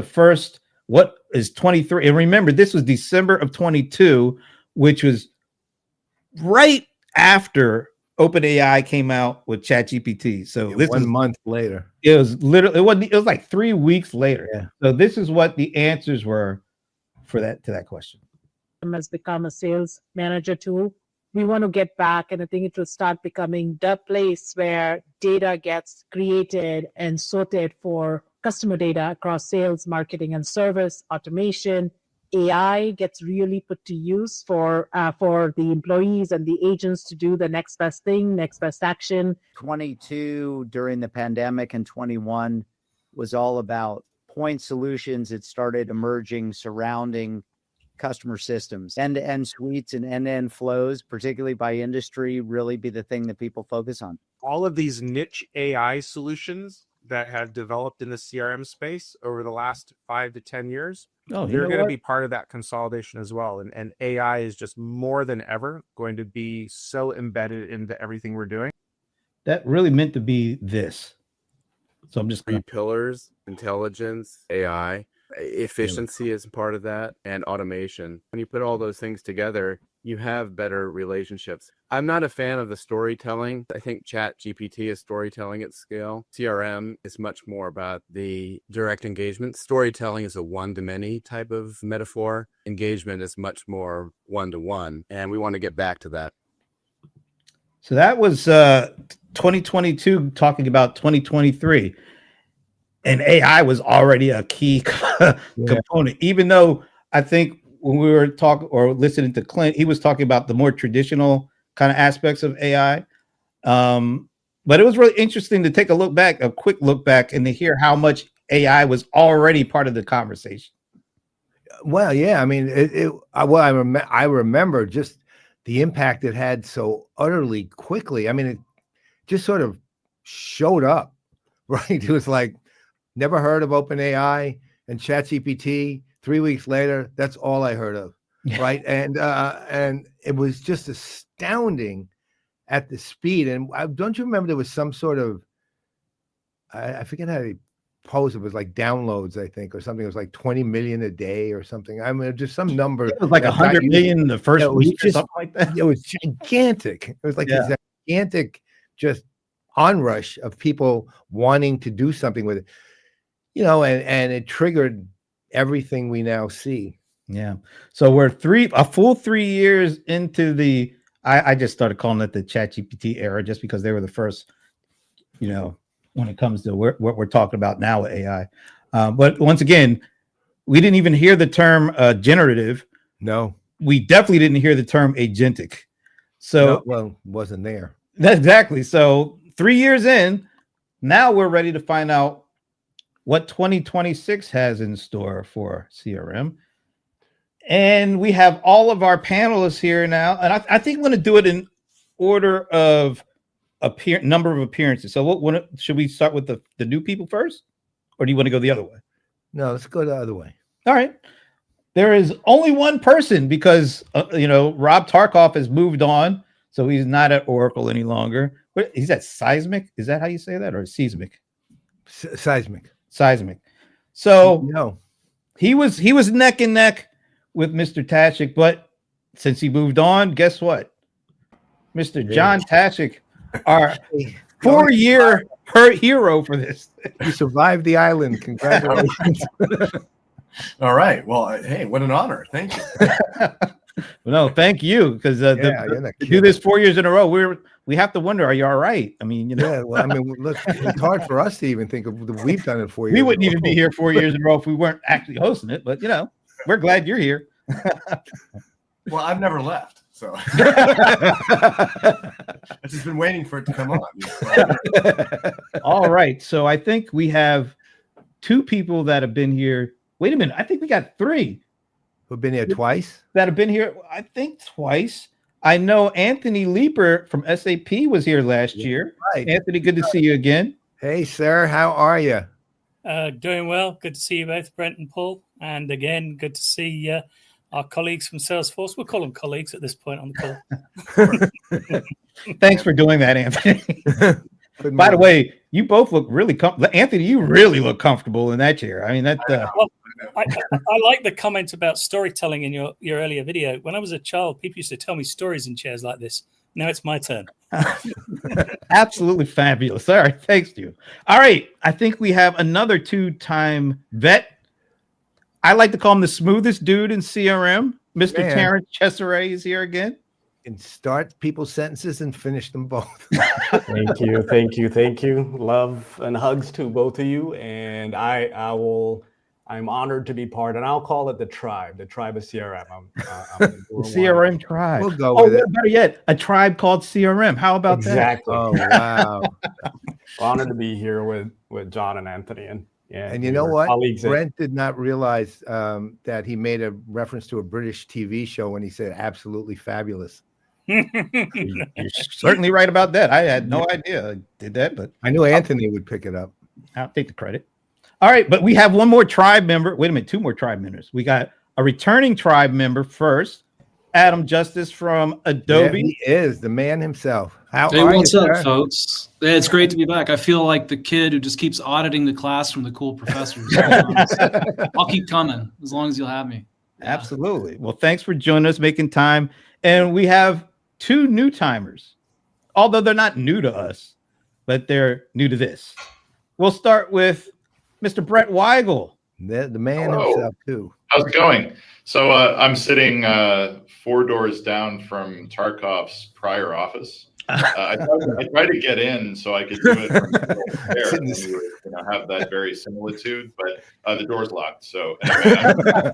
is 23. And remember, this was December of 22, which was right after OpenAI came out with ChatGPT. So this 1 month later. It was like 3 weeks later. Yeah. So this is what the answers were to that question. Has become a sales manager tool. We want to get back, and I think it will start becoming the place where data gets created and sorted for customer data across sales, marketing, and service, automation. AI gets really put to use for the employees and the agents to do the next best thing, next best action. 22 during the pandemic and 21 was all about point solutions that started emerging surrounding customer systems. End-to-end suites and end-to-end flows, particularly by industry, really be the thing that people focus on. All of these niche AI solutions that have developed in the CRM space over the last 5 to 10 years, they're going to be part of that consolidation as well. And AI is just more than ever going to be so embedded into everything we're doing. That really meant to be this. So I'm just 3 pillars: intelligence, AI, efficiency is part of that, and automation. When you put all those things together, you have better relationships. I'm not a fan of the storytelling. I think ChatGPT is storytelling at scale. CRM is much more about the direct engagement. Storytelling is a one-to-many type of metaphor. Engagement is much more one-to-one, and we want to get back to that. So that was 2022 talking about 2023. And AI was already a key component, even though I think when we were talking or listening to Clint, he was talking about the more traditional kind of aspects of AI. But it was really interesting to take a quick look back, and to hear how much AI was already part of the conversation. Well, yeah, I mean, I remember just the impact it had so utterly quickly. I mean, it just sort of showed up, right? It was like, never heard of OpenAI and ChatGPT. 3 weeks later, that's all I heard of. right? And it was just astounding at the speed. And don't you remember there was some sort of, I forget how they posed it, was like downloads, I think, or something. It was like 20 million a day or something. I mean, just some number. It was like 100 million the first week or something like that. It was gigantic. It was like this gigantic just onrush of people wanting to do something with it, and it triggered everything we now see. Yeah. So we're a full 3 years into the, I just started calling it the ChatGPT era just because they were the first, when it comes to what we're talking about now with AI. But once again, we didn't even hear the term generative. No. We definitely didn't hear the term agentic. So, wasn't there. Exactly. So 3 years in, now we're ready to find out what 2026 has in store for CRM. And we have all of our panelists here now. And I think I'm going to do it in order of number of appearances. So should we start with the new people first? Or do you want to go the other way? No, let's go the other way. All right. There is only one person because, Rob Tarkoff has moved on. So he's not at Oracle any longer. He's at Seismic. Is that how you say that? Or Seismic? Seismic. So he was neck and neck with Mr. Tashik, but since he moved on, guess what? Mr. John Tashik, our 4-year hero for this. You survived the island. Congratulations. All right. Well, hey, what an honor. Thank you. No, thank you, because to do this 4 years in a row, we have to wonder, are you all right? I mean, Yeah, well, I mean, it's hard for us to even think of that we've done it 4 years. We wouldn't even be here 4 years in a row if we weren't actually hosting it, but we're glad you're here. Well, I've never left, so I've just been waiting for it to come on. All right, so I think we have 2 people that have been here. Wait a minute, I think we got 3 who've been here twice. That have been here, I think, twice. I know Anthony Leeper from SAP was here last year. Right. Anthony, good to see you again. Hey, sir, how are you? Doing well. Good to see you both, Brent and Paul. And again, good to see our colleagues from Salesforce. We'll call them colleagues at this point on the call. Thanks for doing that, Anthony. By the way, you both look really comfortable. Anthony, you really look comfortable in that chair. I mean, that. I like the comment about storytelling in your earlier video. When I was a child, people used to tell me stories in chairs like this. Now it's my turn. Absolutely fabulous. All right, thanks to you. All right, I think we have another 2-time vet. I like to call him the smoothest dude in CRM. Mr. Terrence Cesare is here again. And start people's sentences and finish them both. Thank you. Love and hugs to both of you. And I'm honored to be part, and I'll call it the tribe of CRM. The CRM tribe. We'll go with it. Better yet, a tribe called CRM. How about exactly. that? Oh, wow. Honored to be here with John and Anthony. And you know what? Brent did not realize that he made a reference to a British TV show when he said absolutely fabulous. You're certainly right about that. I had no idea I did that, but I knew Anthony would pick it up. I'll take the credit. All right, but we have one more tribe member. Wait a minute, 2 more tribe members. We got a returning tribe member first, Adam Justice from Adobe. Yeah, he is the man himself. Hey, what's up, folks? Yeah, it's great to be back. I feel like the kid who just keeps auditing the class from the cool professors. I'll keep coming as long as you'll have me. Absolutely. Well, thanks for joining us, making time. And we have 2 new timers, although they're not new to us, but they're new to this. We'll start with Mr. Brett Weigel. The man himself, too. How's it going? So I'm sitting 4 doors down from Tarkov's prior office. I tried to get in so I could do it from there and we would, have that very similitude, but the door's locked. So anyway,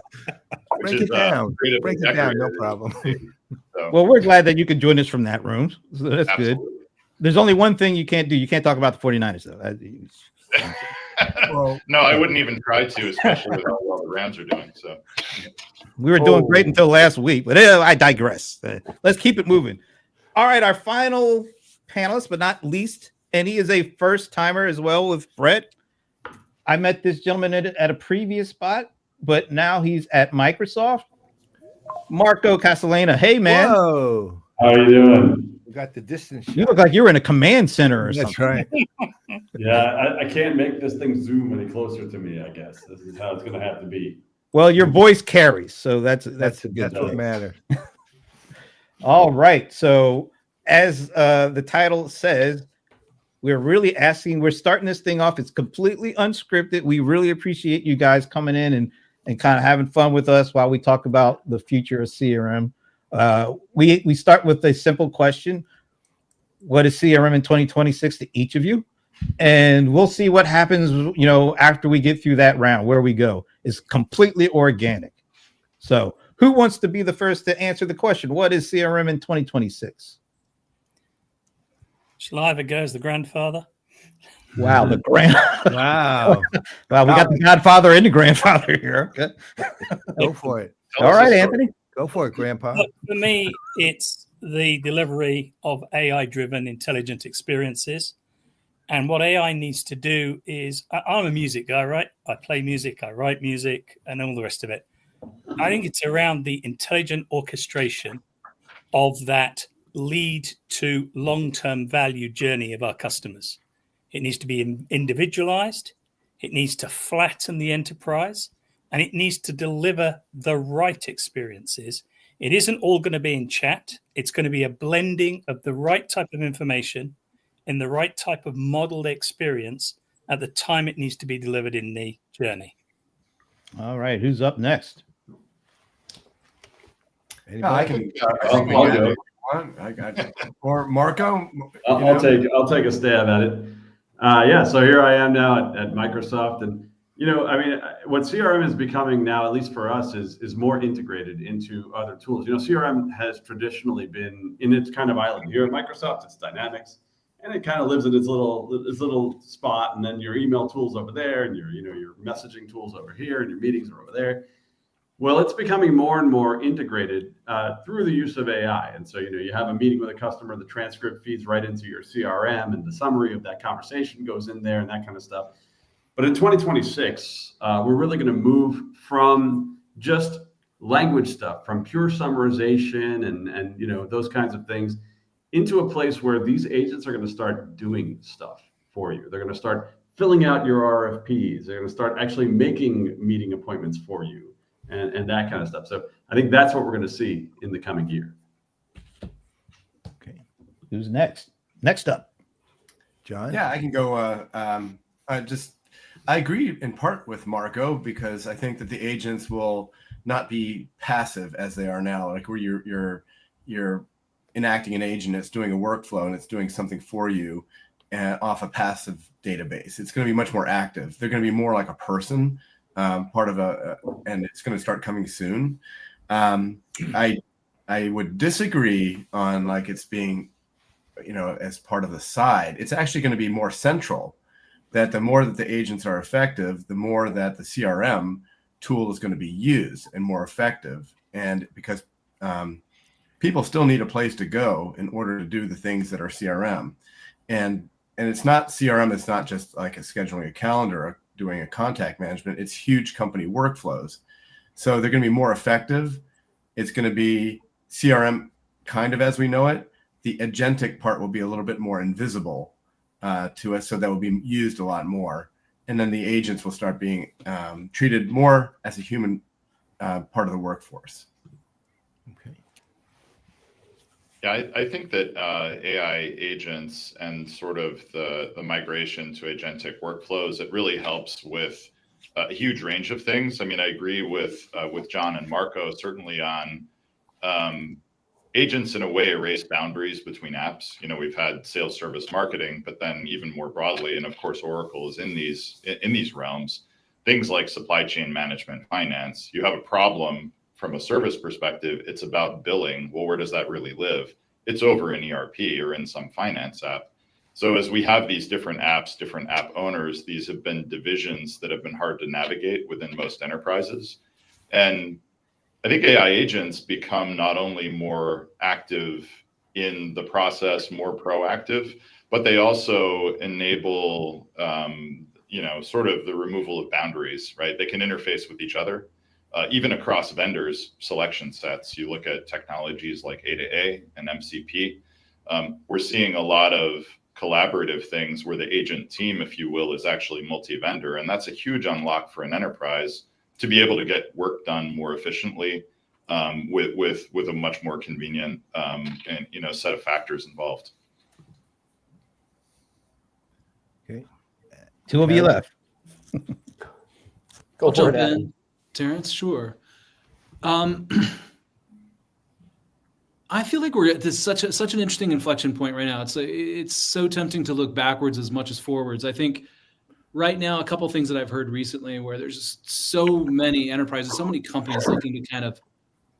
break it down. Break it down, no problem. So. Well, we're glad that you could join us from that room. So that's Absolutely. Good. There's only one thing you can't do. You can't talk about the 49ers, though. Well, no, I wouldn't even try to, especially with how well the Rams are doing. So we were doing great until last week, but I digress. Let's keep it moving. All right, our final panelist, but not least, and he is a first timer as well with Brett. I met this gentleman at a previous spot, but now he's at Microsoft. Marco Castellana. Hey, man. Whoa. How are you doing? We got the distance shot. You look like you're in a command center or That's something. right. Yeah, I can't make this thing zoom any closer to me, I guess. This is how it's going to have to be. Well, your voice carries, so that's what matters. All right. So as the title says, we're starting this thing off. It's completely unscripted. We really appreciate you guys coming in and kind of having fun with us while we talk about the future of CRM. We start with a simple question. What is CRM in 2026 to each of you? And we'll see what happens, after we get through that round, where we go. It's completely organic. So who wants to be the first to answer the question? What is CRM in 2026? Shall I have a go as the grandfather? Wow, the Wow. Well, we got the godfather and the grandfather here. Okay. Go for it. All right, Anthony. Go for it, Grandpa. Look, for me, it's the delivery of AI-driven intelligent experiences. And what AI needs to do is, I'm a music guy, right? I play music, I write music, and all the rest of it. I think it's around the intelligent orchestration of that lead to long-term value journey of our customers. It needs to be individualized. It needs to flatten the enterprise, and it needs to deliver the right experiences. It isn't all going to be in chat. It's going to be a blending of the right type of information in the right type of modeled experience at the time it needs to be delivered in the journey. All right, who's up next? I think we I'll got go. it. I got it. Or Marco. I'll take a stab at it. So here I am now at Microsoft, and what CRM is becoming now, at least for us, is more integrated into other tools. CRM has traditionally been in its kind of island. Here at Microsoft, it's Dynamics, and it kind of lives in its little spot, and then your email tools over there, and your messaging tools over here, and your meetings are over there. Well, it's becoming more and more integrated through the use of AI. And so, you have a meeting with a customer, the transcript feeds right into your CRM, and the summary of that conversation goes in there and that kind of stuff. But in 2026, we're really going to move from just language stuff, from pure summarization and those kinds of things, into a place where these agents are going to start doing stuff for you. They're going to start filling out your RFPs. They're going to start actually making meeting appointments for you. And that kind of stuff. So I think that's what we're going to see in the coming year. Okay. Who's next? Next up, John. Yeah, I can go. I agree in part with Marco, because I think that the agents will not be passive as they are now. Like where you're enacting an agent that's doing a workflow and it's doing something for you off a passive database. It's going to be much more active. They're going to be more like a person. And it's going to start coming soon. I would disagree on like it's being, as part of the side. It's actually going to be more central. That the more that the agents are effective, the more that the CRM tool is going to be used and more effective. And because people still need a place to go in order to do the things that are CRM, and it's not CRM. It's not just like scheduling a calendar or doing a contact management. It's huge company workflows. So they're going to be more effective. It's going to be CRM kind of as we know it. The agentic part will be a little bit more invisible to us. So that will be used a lot more. And then the agents will start being treated more as a human part of the workforce. Okay. Yeah, I think that AI agents and sort of the migration to agentic workflows, it really helps with a huge range of things. I mean, I agree with John and Marco, certainly on agents in a way erase boundaries between apps. We've had sales, service, marketing, but then even more broadly, and of course, Oracle is in these realms, things like supply chain management, finance. You have a problem from a service perspective, it's about billing. Well, where does that really live? It's over in ERP or in some finance app. So as we have these different apps, different app owners, these have been divisions that have been hard to navigate within most enterprises. And I think AI agents become not only more active in the process, more proactive, but they also enable, sort of the removal of boundaries, right? They can interface with each other. even across vendors selection sets. You look at technologies like A2A and MCP. We're seeing a lot of collaborative things where the agent team, if you will, is actually multi-vendor, and that's a huge unlock for an enterprise to be able to get work done more efficiently with a much more convenient and set of factors involved. Okay, two of you left. I'll jump in, Terrence. Sure. I feel like we're at this such an interesting inflection point right now. It's so tempting to look backwards as much as forwards. I think right now, a couple of things that I've heard recently where there's just so many enterprises, so many companies looking to kind of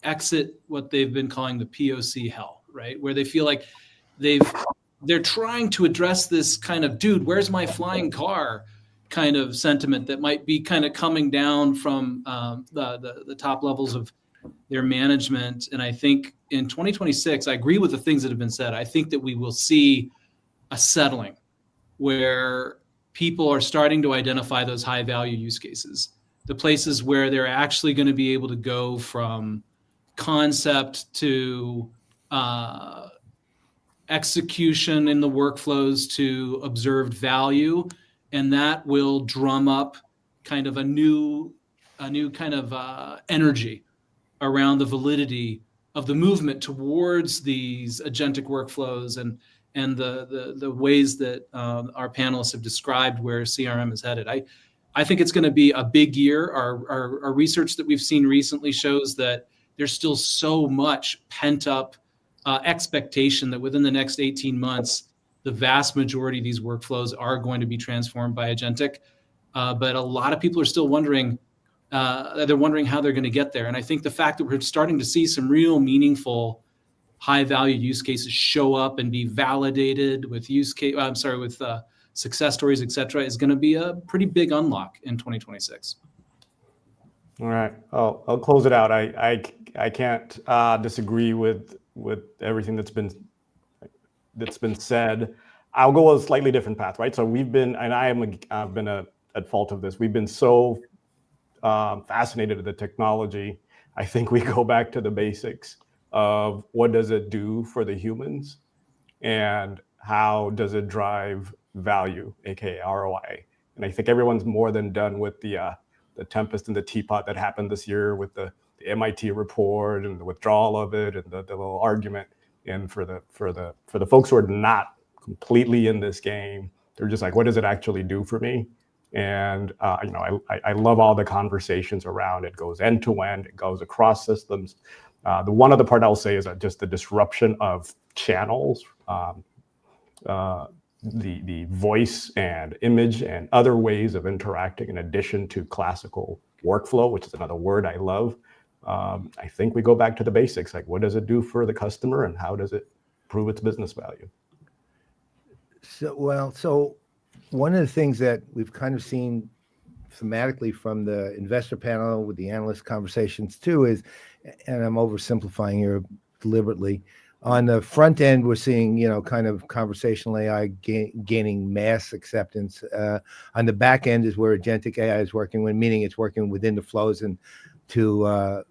exit what they've been calling the POC hell, right? Where they feel like they're trying to address this kind of, dude, where's my flying car kind of sentiment that might be kind of coming down from the top levels of their management. And I think in 2026, I agree with the things that have been said. I think that we will see a settling where people are starting to identify those high value use cases, the places where they're actually going to be able to go from concept to execution in the workflows to observed value. And that will drum up kind of a new kind of energy around the validity of the movement towards these agentic workflows and the ways that our panelists have described where CRM is headed. I think it's going to be a big year. Our research that we've seen recently shows that there's still so much pent up expectation that within the next 18 months, the vast majority of these workflows are going to be transformed by agentic. But a lot of people are still wondering, they're wondering how they're going to get there. And I think the fact that we're starting to see some real meaningful high value use cases show up and be validated with success stories, et cetera, is going to be a pretty big unlock in 2026. All right. I'll close it out. I can't disagree with everything that's been said. I'll go a slightly different path, right? So we've been, and I've been at fault of this. We've been so fascinated with the technology. I think we go back to the basics of what does it do for the humans and how does it drive value, aka ROI. And I think everyone's more than done with the tempest in the teapot that happened this year with the MIT report and the withdrawal of it and the little argument. And for the folks who are not completely in this game, they're just like, what does it actually do for me? And I love all the conversations around it. It goes end to end. It goes across systems. The one other part I'll say is that just the disruption of channels, the voice and image and other ways of interacting in addition to classical workflow, which is another word I love. I think we go back to the basics, like what does it do for the customer and how does it prove its business value? So one of the things that we've kind of seen thematically from the investor panel with the analyst conversations too is, and I'm oversimplifying here deliberately, on the front end, we're seeing, kind of conversational AI gaining mass acceptance. On the back end is where agentic AI is working, meaning it's working within the flows and to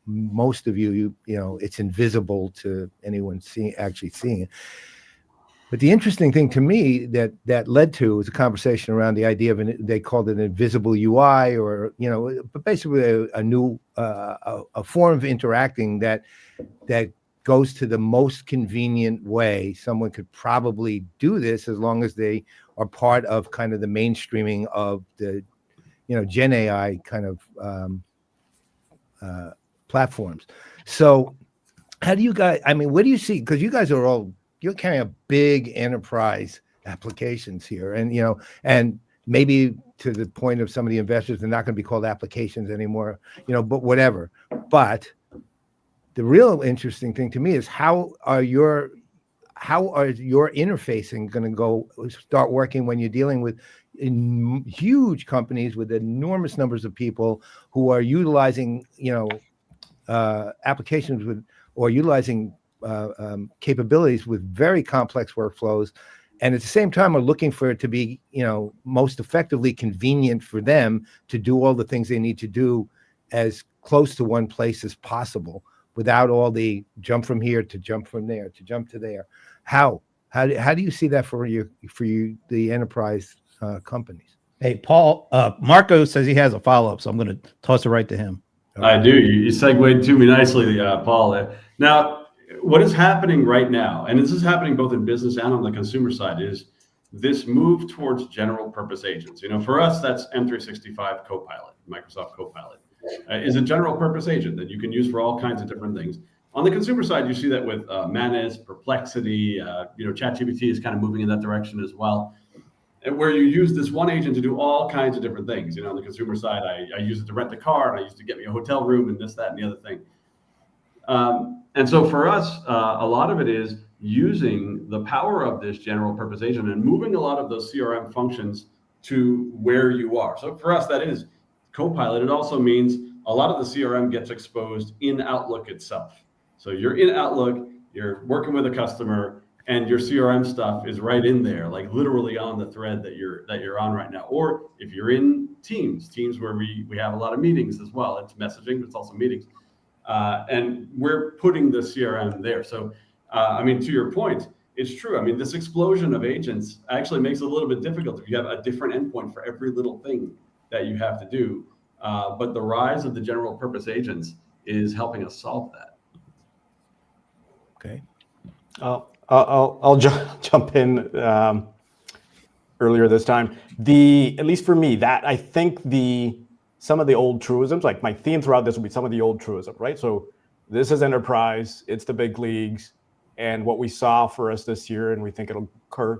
most of you, it's invisible to anyone actually seeing it. But the interesting thing to me that led to was a conversation around the idea of they called it an invisible UI, or but basically a new a form of interacting that goes to the most convenient way someone could probably do this, as long as they are part of kind of the mainstreaming of the Gen AI kind of platforms. So how do you guys? I mean, what do you see? Because you guys are you're carrying a big enterprise applications here, and maybe to the point of some of the investors, they're not going to be called applications anymore, but whatever. But the real interesting thing to me is how are your interfacing going to start working when you're dealing with huge companies with enormous numbers of people who are utilizing applications with or utilizing capabilities with very complex workflows, and at the same time are looking for it to be, most effectively convenient for them to do all the things they need to do as close to one place as possible without all the jump from here to jump from there to jump to there. How do you see that for the enterprise companies? Hey, Paul, Marco says he has a follow-up, so I'm going to toss it right to him. I do. You segued to me nicely, Paul. Now, what is happening right now, and this is happening both in business and on the consumer side, is this move towards general purpose agents. For us, that's M365 Copilot, Microsoft Copilot, is a general purpose agent that you can use for all kinds of different things. On the consumer side, you see that with Manus, Perplexity, ChatGPT is kind of moving in that direction as well, where you use this one agent to do all kinds of different things. On the consumer side, I use it to rent a car, and I used to get me a hotel room, and this, that, and the other thing. And so for us, a lot of it is using the power of this general purpose agent and moving a lot of those CRM functions to where you are. So for us, that is Copilot. It also means a lot of the CRM gets exposed in Outlook itself. So you're in Outlook, you're working with a customer, and your CRM stuff is right in there, like literally on the thread that you're on right now. Or if you're in Teams where we have a lot of meetings as well. It's messaging, but it's also meetings. And we're putting the CRM there. So, to your point, it's true. This explosion of agents actually makes it a little bit difficult if you have a different endpoint for every little thing that you have to do. But the rise of the general purpose agents is helping us solve that. Okay. I'll jump in earlier this time. At least for me, that I think some of the old truisms, like my theme throughout this will be some of the old truisms, right? So this is enterprise, it's the big leagues. And what we saw for us this year, and we think it'll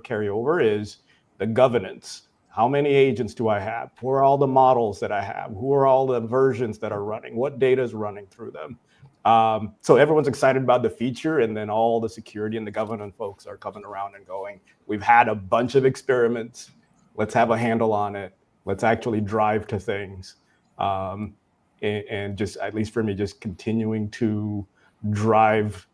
carry over, is the governance. How many agents do I have? Who are all the models that I have? Who are all the versions that are running? What data is running through them? So everyone's excited about the feature, and then all the security and the governance folks are coming around and going, we've had a bunch of experiments. Let's have a handle on it. Let's actually drive to things. And just, at least for me, just continuing to drive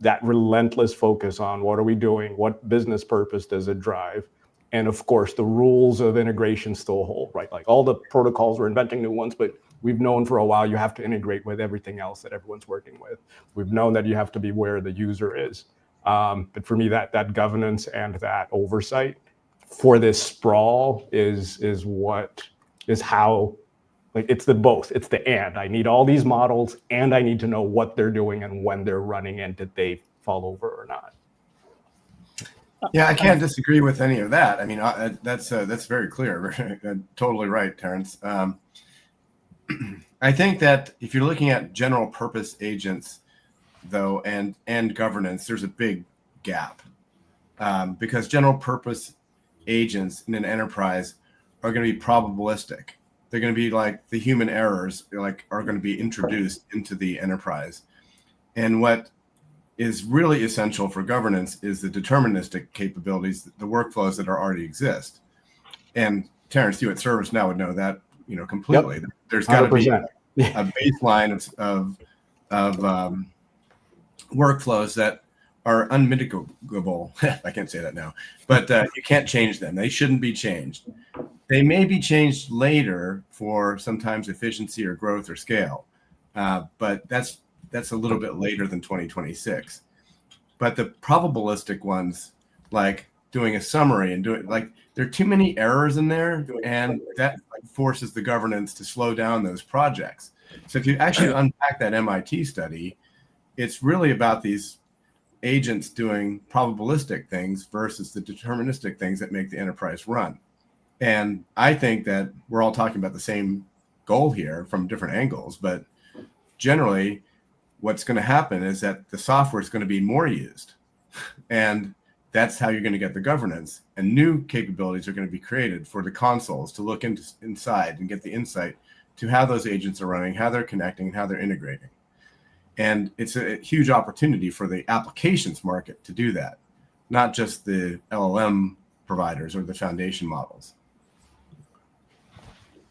that relentless focus on what are we doing? What business purpose does it drive? And of course, the rules of integration still hold, right? Like all the protocols, we're inventing new ones, but we've known for a while you have to integrate with everything else that everyone's working with. We've known that you have to be where the user is. But for me, that governance and that oversight for this sprawl is how, like, it's the both. It's the and. I need all these models, and I need to know what they're doing and when they're running, and did they fall over or not. Yeah, I can't disagree with any of that. That's very clear. Totally right, Terrence. I think that if you're looking at general purpose agents, though, and governance, there's a big gap because general purpose agents in an enterprise are going to be probabilistic. They're going to be like the human errors, are going to be introduced into the enterprise. And what is really essential for governance is the deterministic capabilities, the workflows that already exist. And Terrence, you at ServiceNow would know that, completely. Yep. There's got to be a baseline of workflows that are unmitigable. I can't say that now, but you can't change them. They shouldn't be changed. They may be changed later for sometimes efficiency or growth or scale, but that's a little bit later than 2026. But the probabilistic ones, like doing a summary and there are too many errors in there, and that forces the governance to slow down those projects. So if you actually unpack that MIT study, it's really about these agents doing probabilistic things versus the deterministic things that make the enterprise run. And I think that we're all talking about the same goal here from different angles, but generally what's going to happen is that the software is going to be more used, and that's how you're going to get the governance, and new capabilities are going to be created for the consoles to look inside and get the insight to how those agents are running, how they're connecting, and how they're integrating. And it's a huge opportunity for the applications market to do that, not just the LLM providers or the foundation models.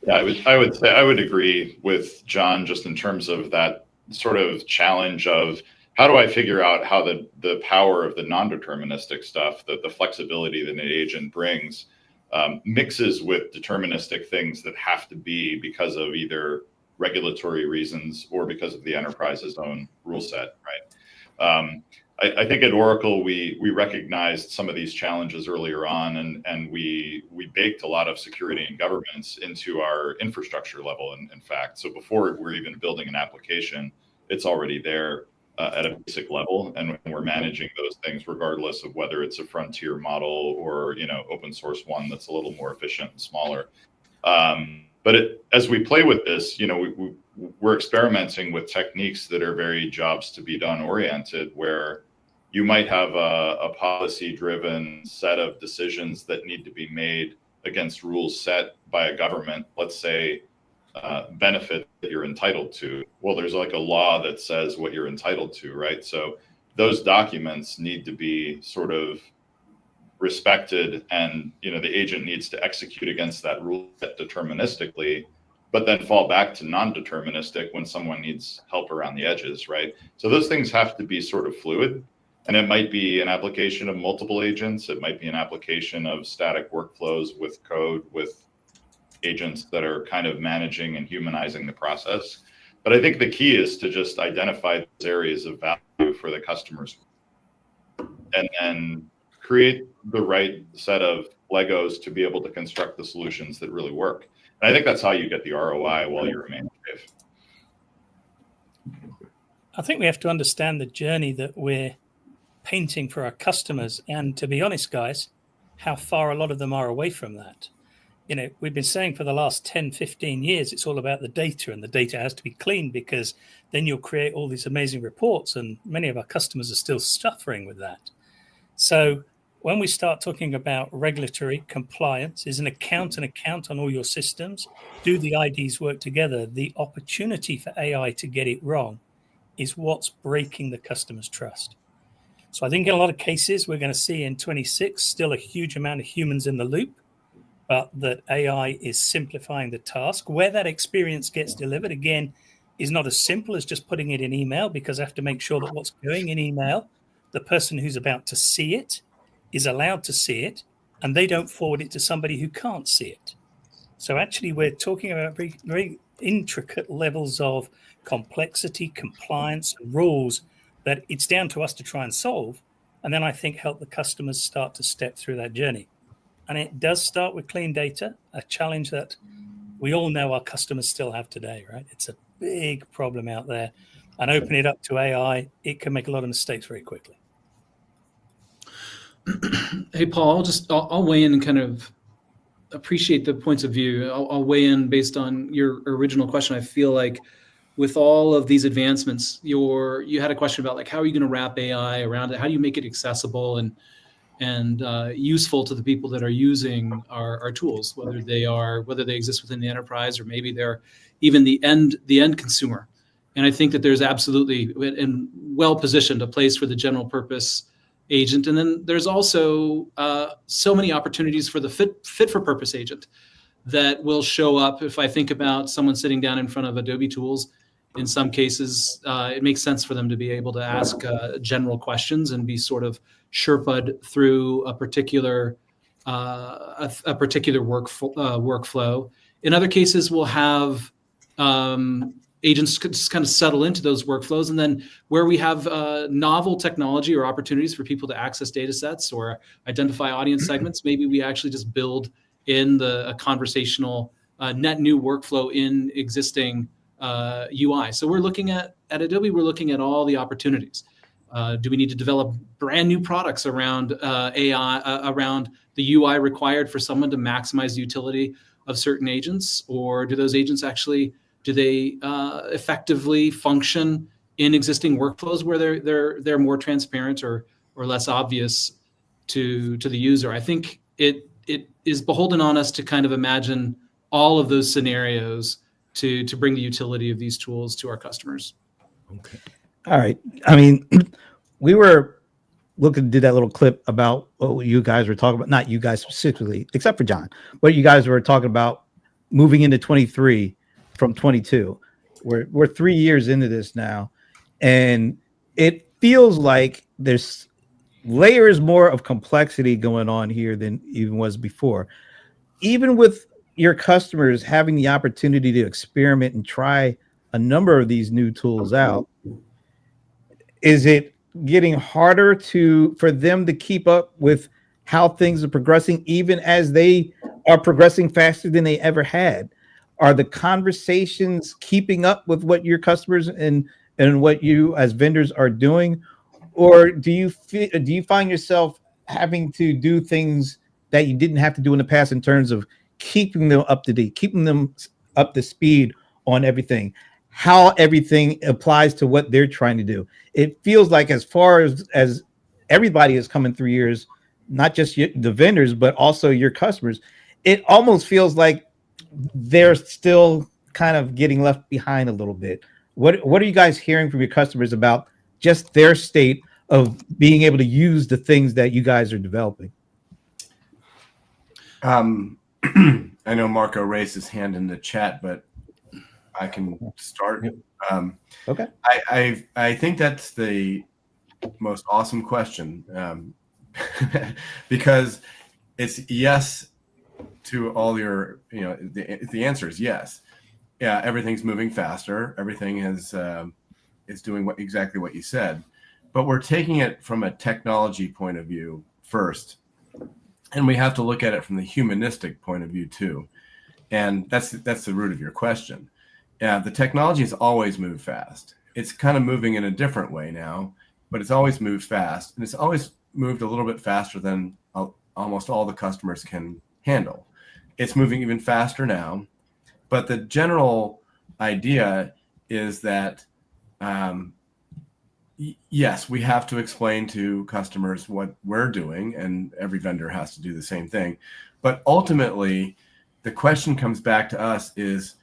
Yeah, I would agree with John just in terms of that sort of challenge of how do I figure out how the power of the non-deterministic stuff, the flexibility that an agent brings, mixes with deterministic things that have to be because of either regulatory reasons or because of the enterprise's own rule set, right? I think at Oracle, we recognized some of these challenges earlier on, and we baked a lot of security and governance into our infrastructure level, in fact. So before we're even building an application, it's already there at a basic level, and we're managing those things regardless of whether it's a frontier model or open source one that's a little more efficient and smaller. But as we play with this, we're experimenting with techniques that are very jobs to be done oriented, where you might have a policy driven set of decisions that need to be made against rules set by a government, let's say benefit that you're entitled to. Well, there's like a law that says what you're entitled to, right? So those documents need to be sort of respected, and the agent needs to execute against that rule deterministically, but then fall back to non-deterministic when someone needs help around the edges, right? So those things have to be sort of fluid, and it might be an application of multiple agents. It might be an application of static workflows with code, with agents that are kind of managing and humanizing the process. But I think the key is to just identify those areas of value for the customers and create the right set of Legos to be able to construct the solutions that really work. And I think that's how you get the ROI while you remain safe. I think we have to understand the journey that we're painting for our customers. And to be honest, guys, how far a lot of them are away from that. We've been saying for the last 10, 15 years, it's all about the data, and the data has to be clean, because then you'll create all these amazing reports, and many of our customers are still suffering with that. So when we start talking about regulatory compliance, is an account on all your systems? Do the IDs work together? The opportunity for AI to get it wrong is what's breaking the customer's trust. So I think in a lot of cases, we're going to see in 26 still a huge amount of humans in the loop, but that AI is simplifying the task. Where that experience gets delivered, again, is not as simple as just putting it in email, because I have to make sure that what's going in email, the person who's about to see it is allowed to see it, and they don't forward it to somebody who can't see it. So actually, we're talking about very, very intricate levels of complexity, compliance, and rules that it's down to us to try and solve, and then I think help the customers start to step through that journey. And it does start with clean data, a challenge that we all know our customers still have today, right? It's a big problem out there. And open it up to AI, it can make a lot of mistakes very quickly. Hey, Paul, I'll weigh in and kind of appreciate the points of view. I'll weigh in based on your original question. I feel like with all of these advancements, you had a question about like, how are you going to wrap AI around it? How do you make it accessible and useful to the people that are using our tools, whether they exist within the enterprise or maybe they're even the end consumer. And I think that there's absolutely and well positioned a place for the general purpose agent. And then there's also so many opportunities for the fit for purpose agent that will show up. If I think about someone sitting down in front of Adobe tools, in some cases, it makes sense for them to be able to ask general questions and be sort of Sherpa'd through a particular workflow. In other cases, we'll have agents just kind of settle into those workflows, and then where we have novel technology or opportunities for people to access data sets or identify audience segments, maybe we actually just build in a conversational net new workflow in existing UI. So we're looking at Adobe, we're looking at all the opportunities. Do we need to develop brand new products around AI, around the UI required for someone to maximize the utility of certain agents? Or do those agents actually, do they effectively function in existing workflows where they're more transparent or less obvious to the user? I think it is beholden on us to kind of imagine all of those scenarios to bring the utility of these tools to our customers. Okay. All right. I mean, we were looking to do that little clip about what you guys were talking about, not you guys specifically, except for John, but you guys were talking about moving into 23 from 22. We're 3 years into this now, and it feels like there's layers more of complexity going on here than even was before. Even with your customers having the opportunity to experiment and try a number of these new tools out, is it getting harder for them to keep up with how things are progressing, even as they are progressing faster than they ever had? Are the conversations keeping up with what your customers and what you as vendors are doing? Or do you find yourself having to do things that you didn't have to do in the past in terms of keeping them up to date, keeping them up to speed on everything, how everything applies to what they're trying to do? It feels like as far as everybody is coming through years, not just the vendors, but also your customers, it almost feels like they're still kind of getting left behind a little bit. What are you guys hearing from your customers about just their state of being able to use the things that you guys are developing? I know Marco raised his hand in the chat, but I can start. Okay. I think that's the most awesome question, because it's yes to all your, the answer is yes. Yeah, everything's moving faster. Everything is doing exactly what you said, but we're taking it from a technology point of view first, and we have to look at it from the humanistic point of view too, and that's the root of your question. Yeah, the technology has always moved fast. It's kind of moving in a different way now, but it's always moved fast, and it's always moved a little bit faster than almost all the customers can handle. It's moving even faster now, but the general idea is that yes, we have to explain to customers what we're doing, and every vendor has to do the same thing. But ultimately, the question comes back to us is,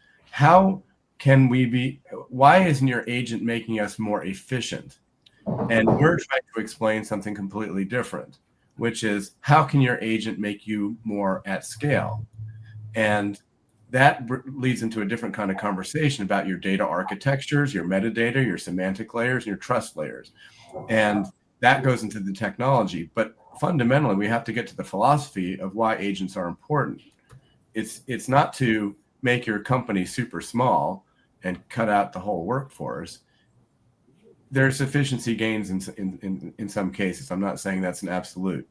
why isn't your agent making us more efficient? And we're trying to explain something completely different, which is, how can your agent make you more at scale? And that leads into a different kind of conversation about your data architectures, your metadata, your semantic layers, and your trust layers. And that goes into the technology. But fundamentally, we have to get to the philosophy of why agents are important. It's not to make your company super small and cut out the whole workforce. There's efficiency gains in some cases. I'm not saying that's an absolute.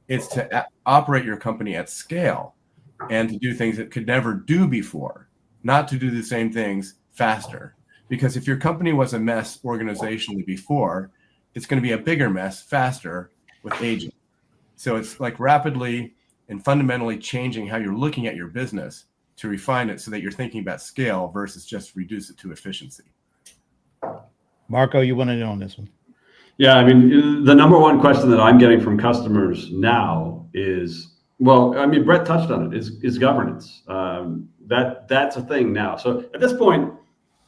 It's to operate your company at scale and to do things that could never do before, not to do the same things faster. Because if your company was a mess organizationally before, it's going to be a bigger mess faster with agents. So it's like rapidly and fundamentally changing how you're looking at your business to refine it so that you're thinking about scale versus just reduce it to efficiency. Marco, you want to know on this one? Yeah, I mean, the number one question that I'm getting from customers now is, well, I mean, Brett touched on it, is governance. That's a thing now. So at this point,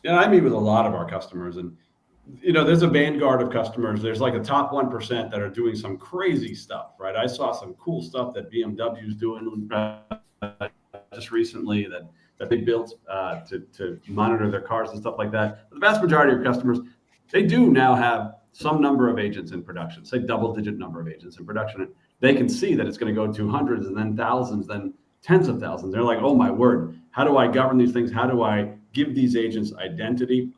I meet with a lot of our customers, and there's a vanguard of customers. There's like a top 1% that are doing some crazy stuff, right? I saw some cool stuff that BMW is doing just recently that they built to monitor their cars and stuff like that. But the vast majority of customers, they do now have some number of agents in production, say double-digit number of agents in production. And they can see that it's going to go to hundreds and then thousands, then tens of thousands. They're like, oh my word, how do I govern these things? How do I give these agents identity?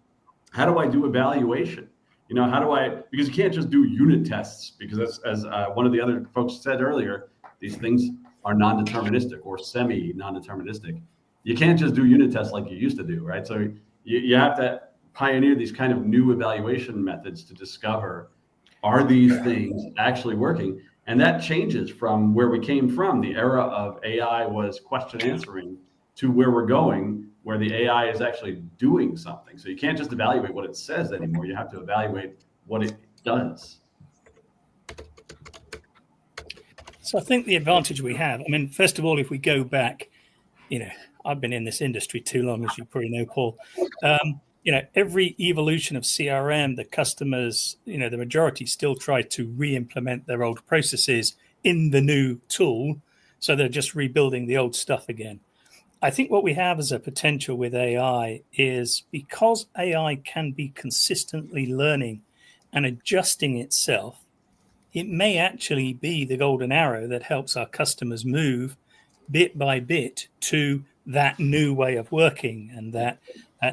How do I do evaluation? Because you can't just do unit tests, because as one of the other folks said earlier, these things are non-deterministic or semi-non-deterministic. You can't just do unit tests like you used to do, right? So you have to pioneer these kind of new evaluation methods to discover, are these things actually working? And that changes from where we came from. The era of AI was question answering to where we're going, where the AI is actually doing something. So you can't just evaluate what it says anymore. You have to evaluate what it does. So I think the advantage we have, I mean, first of all, if we go back, I've been in this industry too long, as you probably know, Paul. Every evolution of CRM, the customers, the majority still try to re-implement their old processes in the new tool. So they're just rebuilding the old stuff again. I think what we have as a potential with AI is, because AI can be consistently learning and adjusting itself, it may actually be the golden arrow that helps our customers move bit by bit to that new way of working and that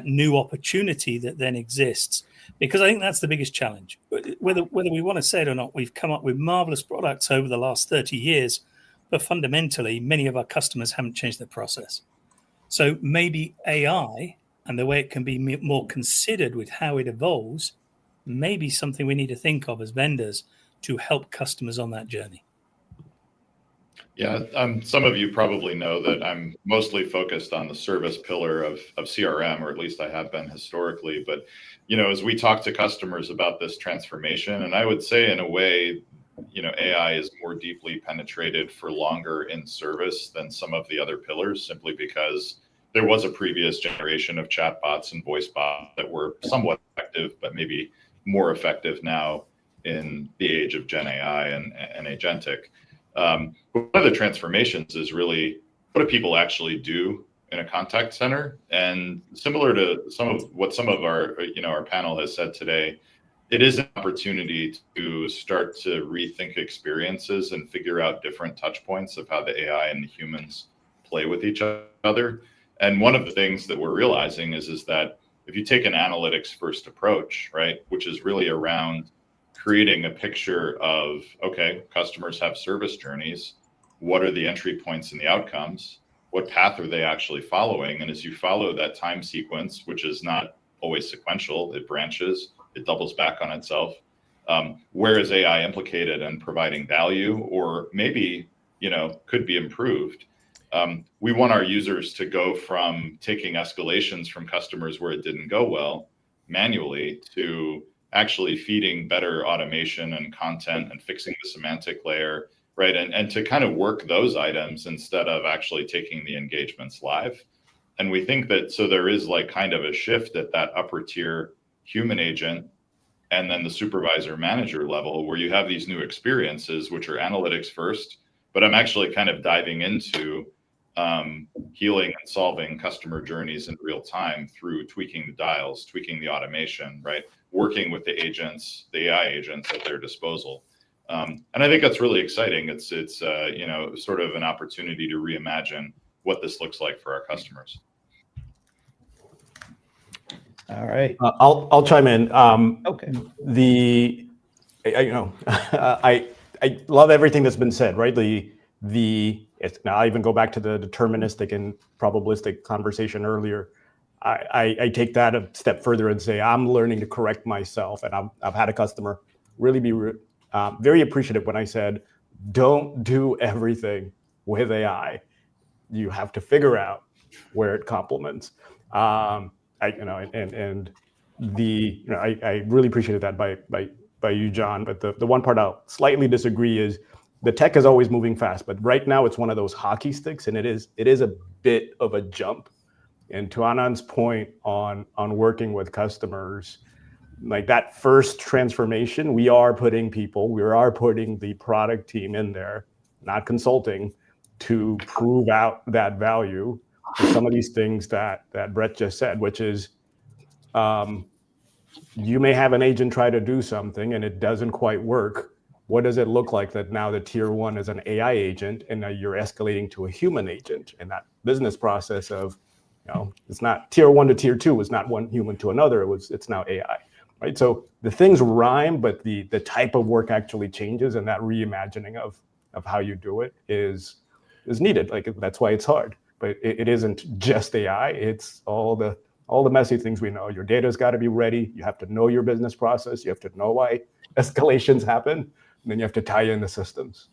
new opportunity that then exists. Because I think that's the biggest challenge. Whether we want to say it or not, we've come up with marvelous products over the last 30 years, but fundamentally, many of our customers haven't changed their process. So maybe AI and the way it can be more considered with how it evolves may be something we need to think of as vendors to help customers on that journey. Yeah, some of you probably know that I'm mostly focused on the service pillar of CRM, or at least I have been historically. But, as we talk to customers about this transformation, and I would say in a way, AI is more deeply penetrated for longer in service than some of the other pillars, simply because there was a previous generation of chatbots and voice bots that were somewhat effective, but maybe more effective now in the age of Gen AI and agentic. But one of the transformations is really, what do people actually do in a contact center? And similar to some of our our panel has said today, it is an opportunity to start to rethink experiences and figure out different touch points of how the AI and the humans play with each other. And one of the things that we're realizing is that if you take an analytics first approach, right, which is really around creating a picture of, okay, customers have service journeys. What are the entry points and the outcomes? What path are they actually following? And as you follow that time sequence, which is not always sequential, it branches, it doubles back on itself. Where is AI implicated in providing value, or maybe, could be improved? We want our users to go from taking escalations from customers where it didn't go well manually to actually feeding better automation and content and fixing the semantic layer, right? And to kind of work those items instead of actually taking the engagements live. And we think that, so there is like kind of a shift at that upper tier human agent and then the supervisor manager level, where you have these new experiences, which are analytics first, but I'm actually kind of diving into healing and solving customer journeys in real time through tweaking the dials, tweaking the automation, right? Working with the agents, the AI agents at their disposal. And I think that's really exciting. It's sort of an opportunity to reimagine what this looks like for our customers. All right. I'll chime in. Okay. I love everything that's been said, right? Now I even go back to the deterministic and probabilistic conversation earlier. I take that a step further and say I'm learning to correct myself, and I've had a customer really be very appreciative when I said, don't do everything with AI. You have to figure out where it complements. I really appreciated that by you, John. But the one part I'll slightly disagree is the tech is always moving fast, but right now it's one of those hockey sticks, and it is a bit of a jump. And to Anand's point on working with customers, like that first transformation, we are putting the product team in there, not consulting, to prove out that value for some of these things that Brett just said, which is you may have an agent try to do something and it doesn't quite work. What does it look like that now the tier one is an AI agent and now you're escalating to a human agent? And that business process of, it's not tier one to tier two, it's not one human to another, it's now AI, right? So the things rhyme, but the type of work actually changes, and that reimagining of how you do it is needed. Like, that's why it's hard, but it isn't just AI, it's all the messy things we know. Your data's got to be ready. You have to know your business process. You have to know why escalations happen. And then you have to tie in the systems.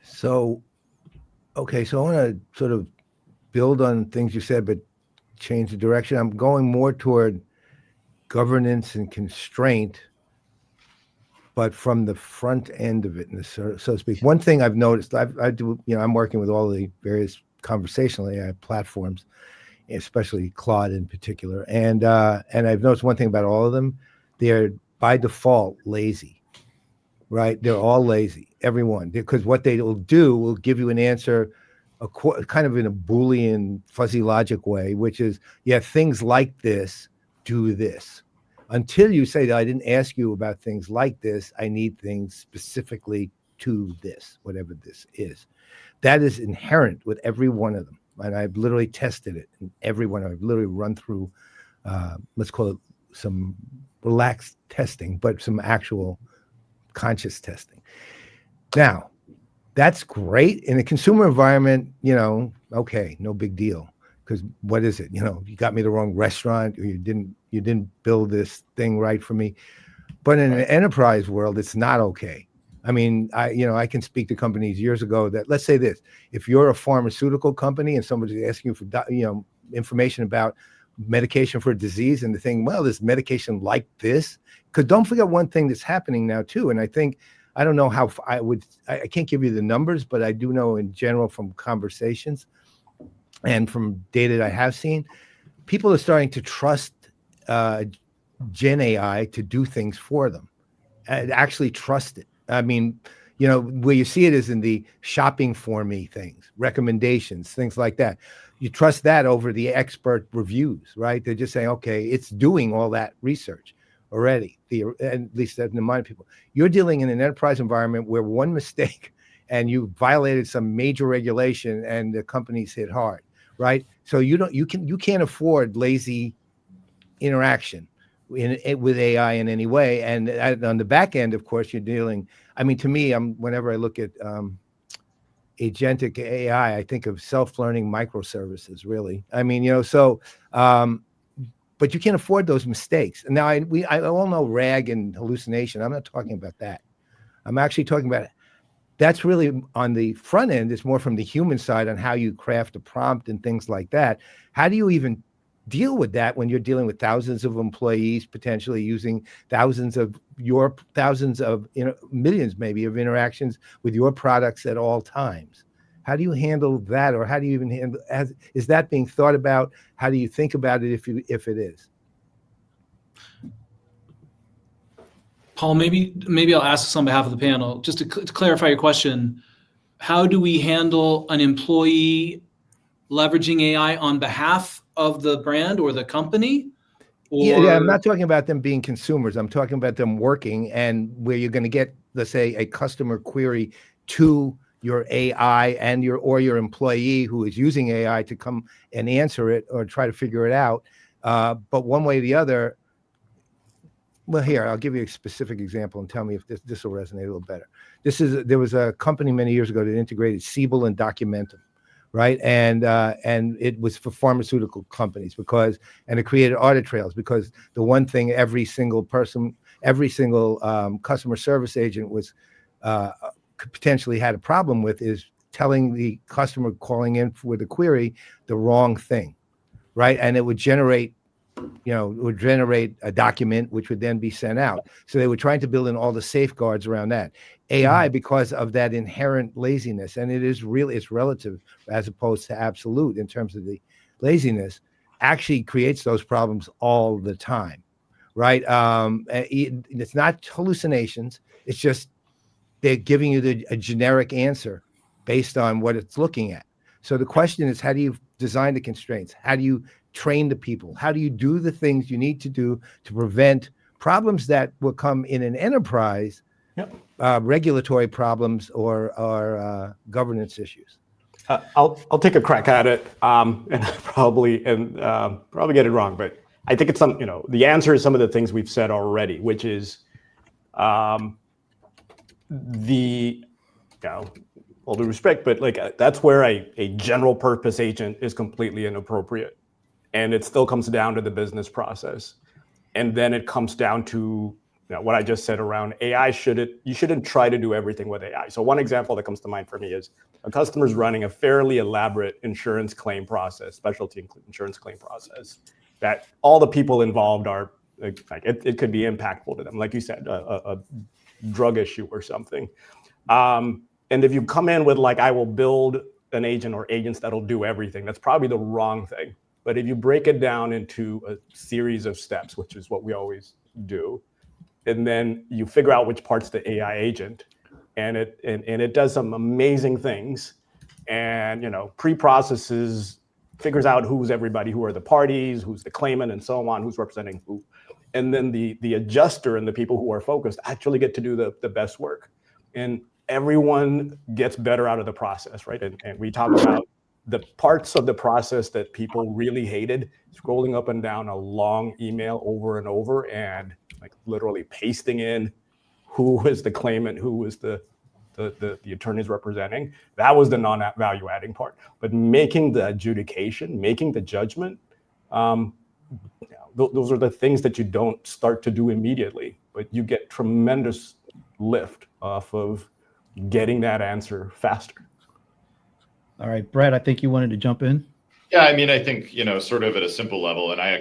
So I want to sort of build on things you said, but change the direction. I'm going more toward governance and constraint, but from the front end of it, so to speak. One thing I've noticed, I'm working with all the various conversational AI platforms, especially Claude in particular. And I've noticed one thing about all of them, they're by default lazy, right? They're all lazy, everyone, because what they will do will give you an answer kind of in a Boolean fuzzy logic way, which is, yeah, things like this do this. until you say that I didn't ask you about things like this. I need things specifically to this, whatever this is. That is inherent with every one of them. And I've literally tested it in every one. I've literally run through, let's call it some relaxed testing, but some actual conscious testing. Now, that's great in a consumer environment. Okay, no big deal. Because what is it? You got me the wrong restaurant, or you didn't build this thing right for me. But in an enterprise world, it's not okay. I mean, I can speak to companies years ago that, let's say this: if you're a pharmaceutical company and somebody's asking you for information about medication for a disease, and the thing, well, this medication like this, because don't forget one thing that's happening now too, and I don't know how I can't give you the numbers, but I do know in general from conversations and from data that I have seen, people are starting to trust Gen AI to do things for them and actually trust it. I mean, where you see it is in the shopping for me things, recommendations, things like that. You trust that over the expert reviews, right? They're just saying, okay, it's doing all that research already, at least in the mind of people. You're dealing in an enterprise environment where one mistake and you violated some major regulation and the company's hit hard, right? So you can't afford lazy interaction with AI in any way. And on the back end, of course, you're dealing. I mean, to me, whenever I look at agentic AI, I think of self-learning microservices. Really, I mean, but you can't afford those mistakes. And now I all know RAG and hallucination. I'm not talking about that. I'm actually talking about that's really on the front end. It's more from the human side on how you craft a prompt and things like that. How do you even deal with that when you're dealing with thousands of employees potentially using thousands of millions maybe of interactions with your products at all times? How do you handle that, or how do you even handle? Is that being thought about? How do you think about it if it is? Paul, maybe I'll ask this on behalf of the panel, just to clarify your question. How do we handle an employee leveraging AI on behalf of the brand or the company? Yeah, I'm not talking about them being consumers. I'm talking about them working, and where you're going to get, let's say, a customer query to your AI and your employee who is using AI to come and answer it or try to figure it out. But one way or the other. Well, here, I'll give you a specific example and tell me if this will resonate a little better. There was a company many years ago that integrated Siebel and Documentum, right? And it was for pharmaceutical companies and it created audit trails, because the one thing every single customer service agent was potentially had a problem with is telling the customer calling in with a query the wrong thing, right? And it would generate a document which would then be sent out. So they were trying to build in all the safeguards around that. AI, because of that inherent laziness, and it's relative as opposed to absolute in terms of the laziness, actually creates those problems all the time, right? It's not hallucinations. It's just they're giving you a generic answer based on what it's looking at. So the question is, how do you design the constraints? How do you train the people? How do you do the things you need to do to prevent problems that will come in an enterprise, regulatory problems or governance issues? I'll take a crack at it, and probably get it wrong, but I think it's the answer is some of the things we've said already, which is all due respect, but that's where a general purpose agent is completely inappropriate. And it still comes down to the business process. And then it comes down to what I just said around AI. You shouldn't try to do everything with AI. So one example that comes to mind for me is a customer's running a fairly elaborate insurance claim process, specialty insurance claim process, that all the people involved are it could be impactful to them. Like you said, a drug issue or something. And if you come in with I will build an agent or agents that'll do everything, that's probably the wrong thing. But if you break it down into a series of steps, which is what we always do, and then you figure out which part's the AI agent, and it does some amazing things, and pre-processes, figures out who's everybody, who are the parties, who's the claimant, and so on, who's representing who, and then the adjuster and the people who are focused actually get to do the best work, and everyone gets better out of the process, right? And we talk about the parts of the process that people really hated, scrolling up and down a long email over and over, and like literally pasting in who is the claimant, who is the attorneys representing. That was the non-value adding part. But making the adjudication, making the judgment, those are the things that you don't start to do immediately, but you get tremendous lift off of getting that answer faster. All right, Brett, I think you wanted to jump in. Yeah, I mean, I think, sort of at a simple level, and I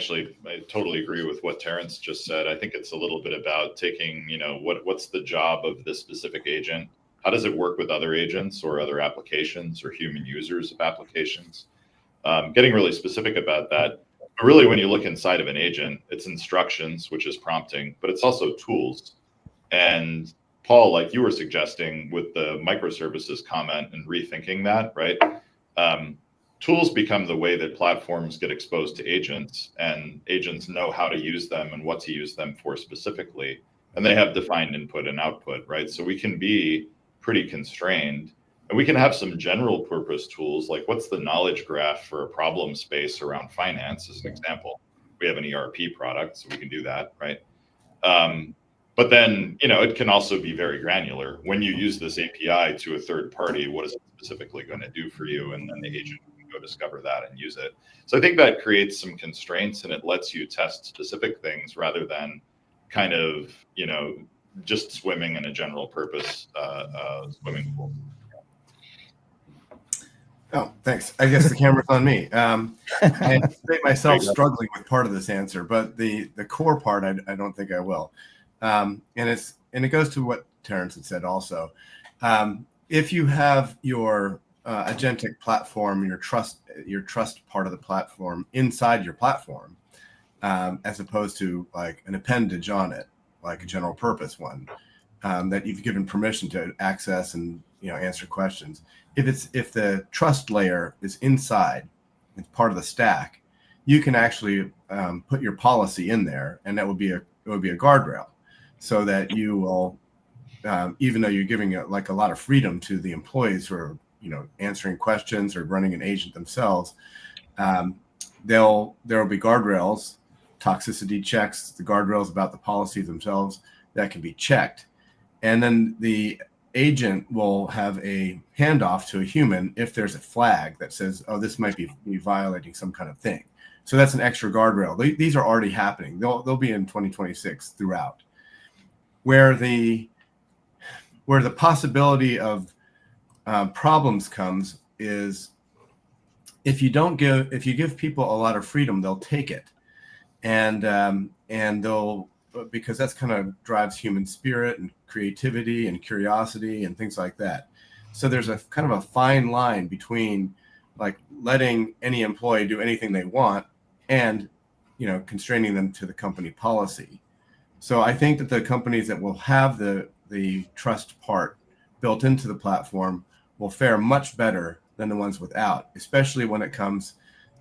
totally agree with what Terrence just said. I think it's a little bit about taking, what's the job of this specific agent? How does it work with other agents or other applications or human users of applications? Getting really specific about that. But really, when you look inside of an agent, it's instructions, which is prompting, but it's also tools. And Paul, like you were suggesting with the microservices comment and rethinking that, right? Tools become the way that platforms get exposed to agents, and agents know how to use them and what to use them for specifically. And they have defined input and output, right? So we can be pretty constrained, and we can have some general purpose tools, like what's the knowledge graph for a problem space around finance, as an example. We have an ERP product, so we can do that, right? But then, it can also be very granular. When you use this API to a third party, what is it specifically going to do for you? And then the agent can go discover that and use it. So I think that creates some constraints, and it lets you test specific things rather than kind of, just swimming in a general purpose swimming pool. Oh, thanks. I guess the camera's on me. I anticipate myself struggling with part of this answer, but the core part, I don't think I will. And it goes to what Terrence had said also. If you have your agentic platform, your trust part of the platform inside your platform, as opposed to like an appendage on it, like a general purpose one, that you've given permission to access and answer questions. If the trust layer is inside, it's part of the stack, you can actually put your policy in there, and that would be a guardrail, so that you will, even though you're giving a lot of freedom to the employees who are answering questions or running an agent themselves, there will be guardrails, toxicity checks, the guardrails about the policies themselves that can be checked, and then the agent will have a handoff to a human if there's a flag that says, oh, this might be violating some kind of thing. So that's an extra guardrail. These are already happening. They'll be in 2026 throughout. Where the possibility of problems comes is if you give people a lot of freedom, they'll take it, and they'll, because that's kind of drives human spirit and creativity and curiosity and things like that. So there's a kind of a fine line between like letting any employee do anything they want and constraining them to the company policy. So I think that the companies that will have the trust part built into the platform will fare much better than the ones without, especially when it comes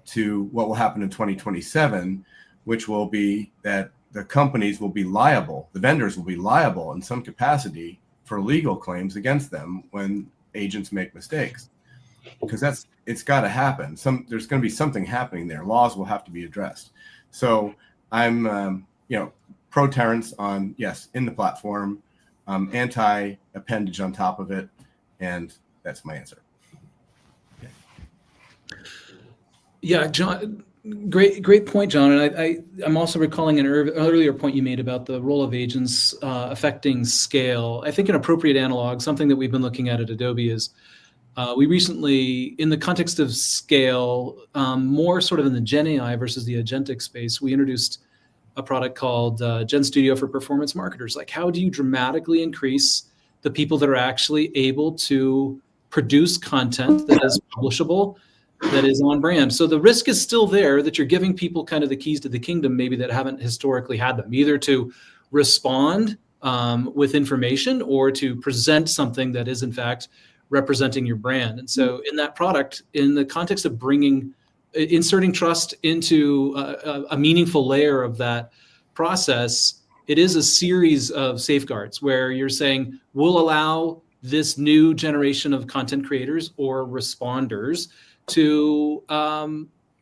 to what will happen in 2027, which will be that the companies will be liable, the vendors will be liable in some capacity for legal claims against them when agents make mistakes, because it's got to happen. There's going to be something happening there. Laws will have to be addressed. So I'm pro Terrence on, yes, in the platform, anti appendage on top of it, and that's my answer. Okay. Yeah, John. Great point, John. And I'm also recalling an earlier point you made about the role of agents affecting scale. I think an appropriate analog, something that we've been looking at Adobe, is we recently, in the context of scale, more sort of in the Gen AI versus the agentic space, we introduced a product called Gen Studio for performance marketers. Like, how do you dramatically increase the people that are actually able to produce content that is publishable, that is on brand? So the risk is still there that you're giving people kind of the keys to the kingdom, maybe that haven't historically had them, either to respond with information or to present something that is in fact representing your brand. And so in that product, in the context of inserting trust into a meaningful layer of that process, it is a series of safeguards where you're saying we'll allow this new generation of content creators or responders to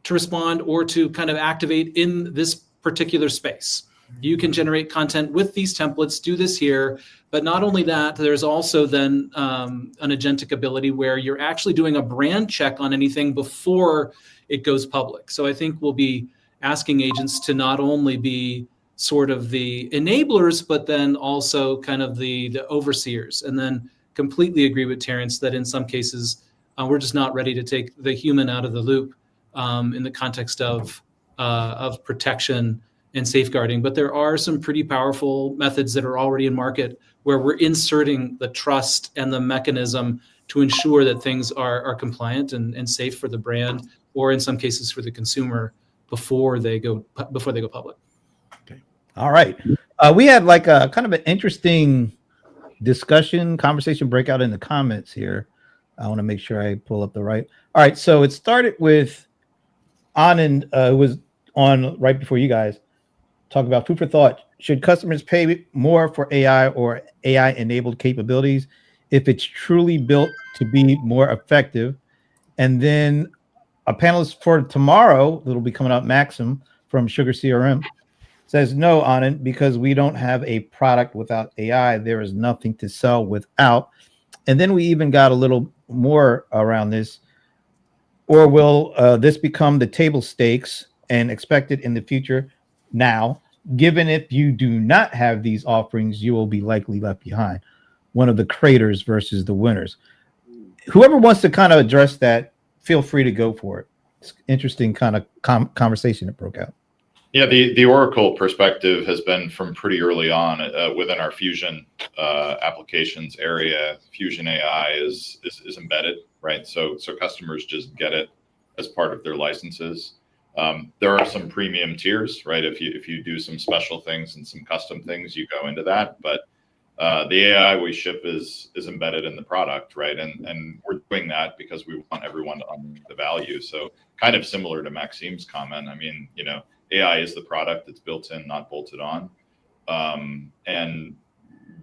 respond or to kind of activate in this particular space. You can generate content with these templates, do this here. But not only that, there's also then an agentic ability where you're actually doing a brand check on anything before it goes public. So I think we'll be asking agents to not only be sort of the enablers, but then also kind of the overseers. And then completely agree with Terrence that in some cases, we're just not ready to take the human out of the loop in the context of protection and safeguarding. But there are some pretty powerful methods that are already in market where we're inserting the trust and the mechanism to ensure that things are compliant and safe for the brand, or in some cases for the consumer before they go public. Okay. All right. We had like a kind of an interesting conversation breakout in the comments here. I want to make sure I pull up the right. All right. So it started with Anand, who was on right before you guys, talk about food for thought. Should customers pay more for AI or AI-enabled capabilities if it's truly built to be more effective? And then a panelist for tomorrow that'll be coming out, Maxim from Sugar CRM, says no, Anand, because we don't have a product without AI. There is nothing to sell without. And then we even got a little more around this. Or will this become the table stakes and expected in the future now? Given if you do not have these offerings, you will be likely left behind. One of the creators versus the winners. Whoever wants to kind of address that, feel free to go for it. It's interesting kind of conversation that broke out. Yeah, the Oracle perspective has been from pretty early on within our Fusion applications area. Fusion AI is embedded, right? So customers just get it as part of their licenses. There are some premium tiers, right? If you do some special things and some custom things, you go into that. But the AI we ship is embedded in the product, right? And we're doing that because we want everyone to unlock the value. So kind of similar to Maxim's comment. I mean, AI is the product that's built in, not bolted on. And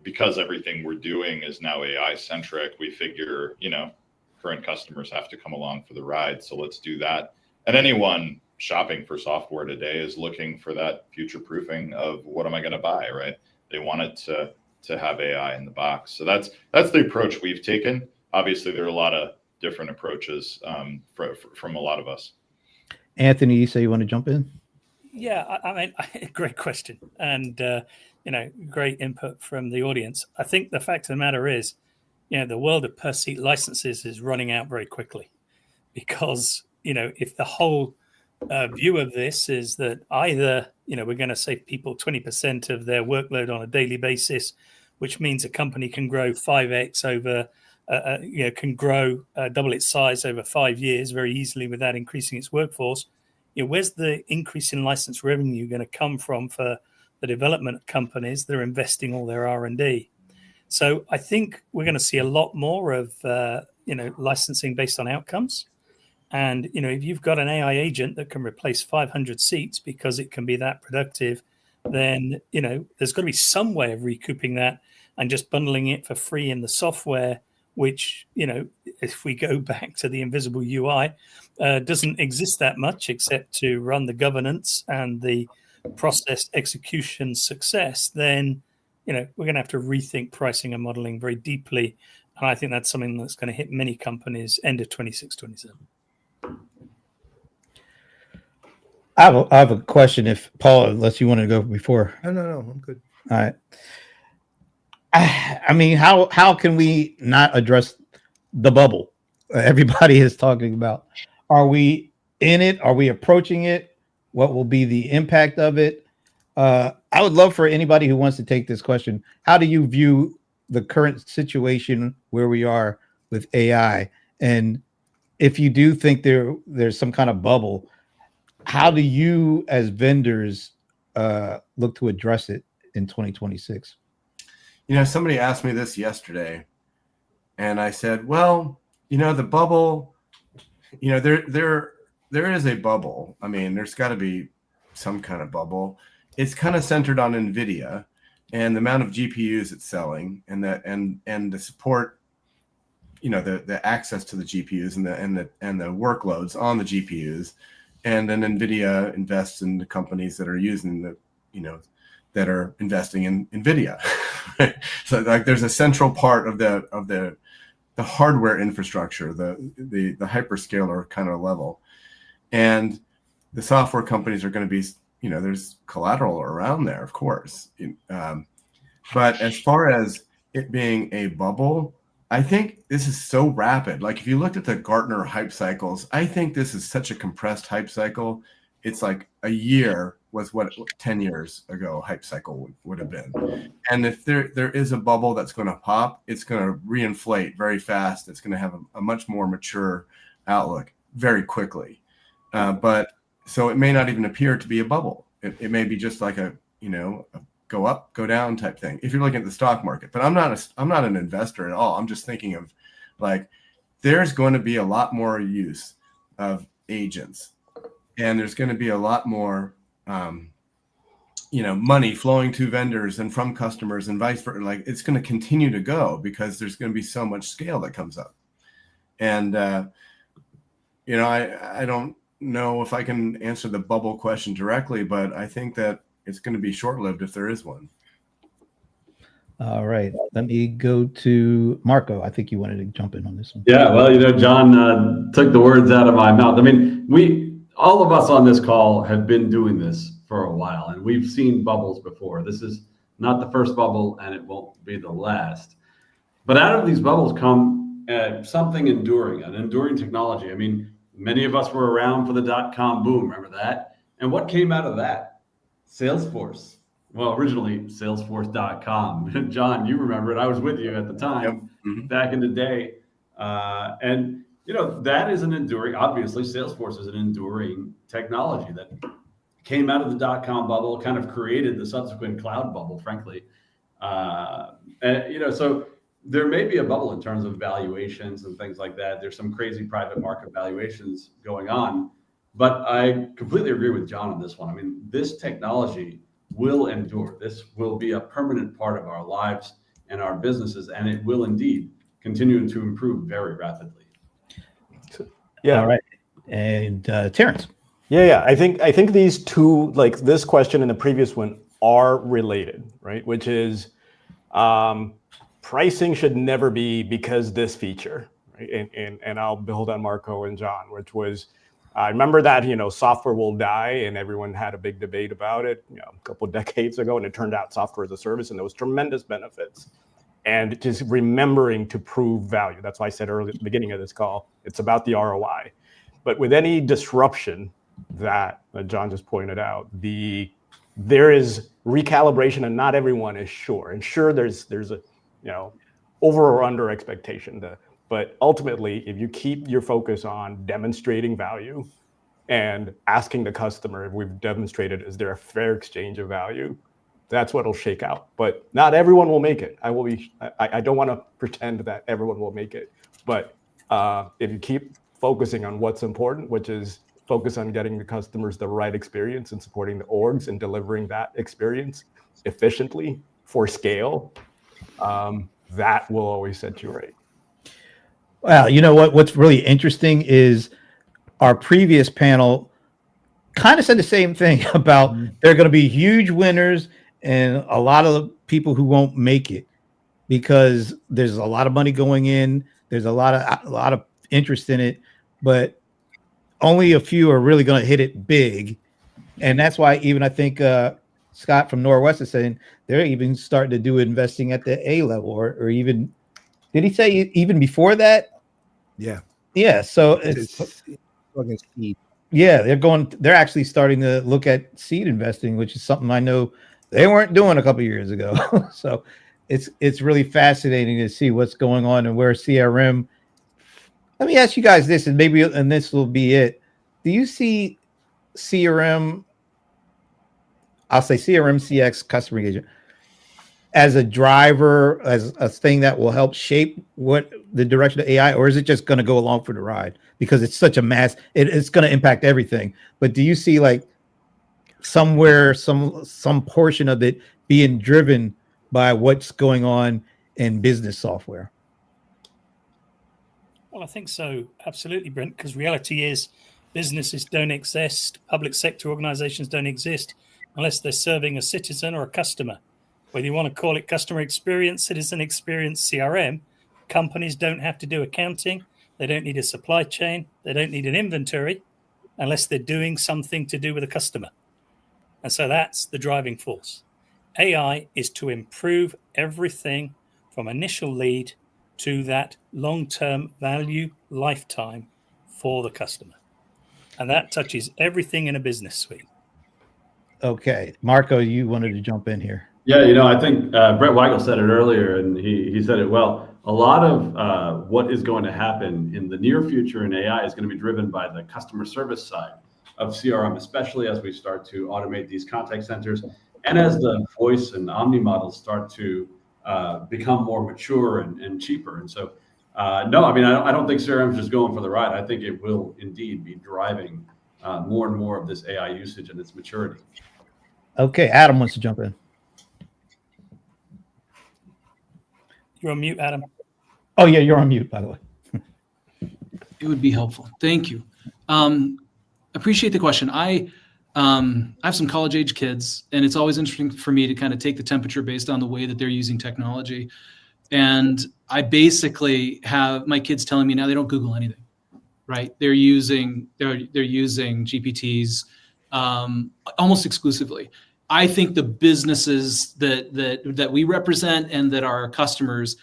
because everything we're doing is now AI centric, we figure, current customers have to come along for the ride. So let's do that. And anyone shopping for software today is looking for that future proofing of what am I going to buy, right? They want it to have AI in the box. So that's the approach we've taken. Obviously, there are a lot of different approaches from a lot of us. Anthony, you say you want to jump in? Yeah, I mean, great question, and great input from the audience. I think the fact of the matter is, the world of per seat licenses is running out very quickly, because if the whole view of this is that either we're going to save people 20% of their workload on a daily basis, which means a company can grow 5x over, can grow double its size over 5 years very easily without increasing its workforce. Where's the increase in license revenue going to come from for the development companies that are investing all their R&D? So I think we're going to see a lot more of licensing based on outcomes. And if you've got an AI agent that can replace 500 seats because it can be that productive, then there's got to be some way of recouping that and just bundling it for free in the software, which if we go back to the invisible UI, doesn't exist that much except to run the governance and the process execution success. Then we're going to have to rethink pricing and modeling very deeply, and I think that's something that's going to hit many companies end of 26, 27. I have a question, if Paul, unless you want to go before. No, I'm good. All right. I mean, how can we not address the bubble everybody is talking about? Are we in it? Are we approaching it? What will be the impact of it? I would love for anybody who wants to take this question. How do you view the current situation where we are with AI? And if you do think there's some kind of bubble, how do you as vendors look to address it in 2026? Somebody asked me this yesterday, and I said, well, the bubble, there is a bubble. I mean, there's got to be some kind of bubble. it's kind of centered on NVIDIA and the amount of GPUs it's selling, and the support, the access to the GPUs and the workloads on the GPUs, and then NVIDIA invests in the companies that are using that are investing in NVIDIA. So like there's a central part of the hardware infrastructure, the hyperscaler kind of level, and the software companies are going to be, there's collateral around there, of course. But as far as it being a bubble, I think this is so rapid. Like if you looked at the Gartner hype cycles, I think this is such a compressed hype cycle. It's like a year was what 10 years ago hype cycle would have been. And if there is a bubble that's going to pop, it's going to reinflate very fast. It's going to have a much more mature outlook very quickly. But so it may not even appear to be a bubble. It may be just like a go up, go down type thing if you're looking at the stock market. But I'm not an investor at all. I'm just thinking of like there's going to be a lot more use of agents, and there's going to be a lot more money flowing to vendors and from customers and vice versa. Like it's going to continue to go because there's going to be so much scale that comes up. And I don't know if I can answer the bubble question directly, but I think that it's going to be short-lived if there is one. All right, let me go to Marco. I think you wanted to jump in on this one. Yeah, well, John took the words out of my mouth. I mean, all of us on this call have been doing this for a while, and we've seen bubbles before. This is not the first bubble, and it won't be the last. But out of these bubbles come something enduring, an enduring technology. I mean, many of us were around for the .com boom. Remember that? And what came out of that? Salesforce. Well, originally Salesforce.com. John, you remember it. I was with you at the time, back in the day. And that is an enduring, obviously Salesforce is an enduring technology that came out of the .com bubble, kind of created the subsequent cloud bubble, frankly. So there may be a bubble in terms of valuations and things like that. There's some crazy private market valuations going on, but I completely agree with John on this one. I mean, this technology will endure. This will be a permanent part of our lives and our businesses, and it will indeed continue to improve very rapidly. Yeah. All right. And Terrence. Yeah. I think these two, like this question and the previous one, are related, right? Which is pricing should never be because this feature, right? And I'll build on Marco and John, which was, I remember that, software will die, and everyone had a big debate about it, a couple of decades ago, and it turned out software as a service, and there was tremendous benefits. And just remembering to prove value. That's why I said earlier at the beginning of this call, it's about the ROI. But with any disruption that John just pointed out, there is recalibration, and not everyone is sure. And sure, there's a over or under expectation. But ultimately, if you keep your focus on demonstrating value and asking the customer if we've demonstrated, is there a fair exchange of value? That's what will shake out. But not everyone will make it. I don't want to pretend that everyone will make it. But if you keep focusing on what's important, which is focus on getting the customers the right experience and supporting the orgs and delivering that experience efficiently for scale, that will always set you right. Well, you know what's really interesting is our previous panel kind of said the same thing about there are going to be huge winners and a lot of people who won't make it because there's a lot of money going in. There's a lot of interest in it, but only a few are really going to hit it big. And that's why even I think Scott from Norwest is saying they're even starting to do investing at the A level or even, did he say even before that? Yeah. Yeah. So it's seed. Yeah, they're actually starting to look at seed investing, which is something I know they weren't doing a couple of years ago. So it's really fascinating to see what's going on and where CRM. Let me ask you guys this, and this will be it. Do you see CRM? I'll say CRM CX customer engagement as a driver, as a thing that will help shape what the direction of AI, or is it just going to go along for the ride because it's such a mass? It's going to impact everything. But do you see like somewhere, some portion of it being driven by what's going on in business software? Well, I think so. Absolutely, Brent, because reality is businesses don't exist, public sector organizations don't exist unless they're serving a citizen or a customer. Whether you want to call it customer experience, citizen experience, CRM, companies don't have to do accounting. They don't need a supply chain. They don't need an inventory unless they're doing something to do with a customer. And so that's the driving force. AI is to improve everything from initial lead to that long-term value lifetime for the customer. And that touches everything in a business suite. Okay. Marco, you wanted to jump in here. Yeah, I think Brett Weigel said it earlier, and he said it well. A lot of what is going to happen in the near future in AI is going to be driven by the customer service side of CRM, especially as we start to automate these contact centers and as the voice and omni models start to become more mature and cheaper. And so, no, I mean, I don't think CRM is just going for the ride. I think it will indeed be driving more and more of this AI usage and its maturity. Okay, Adam wants to jump in. You're on mute, Adam. Oh, yeah, you're on mute, by the way. It would be helpful. Thank you. Appreciate the question. I have some college-age kids, and it's always interesting for me to kind of take the temperature based on the way that they're using technology. And I basically have my kids telling me now they don't Google anything, right? They're using GPTs almost exclusively. I think the businesses that we represent and that our customers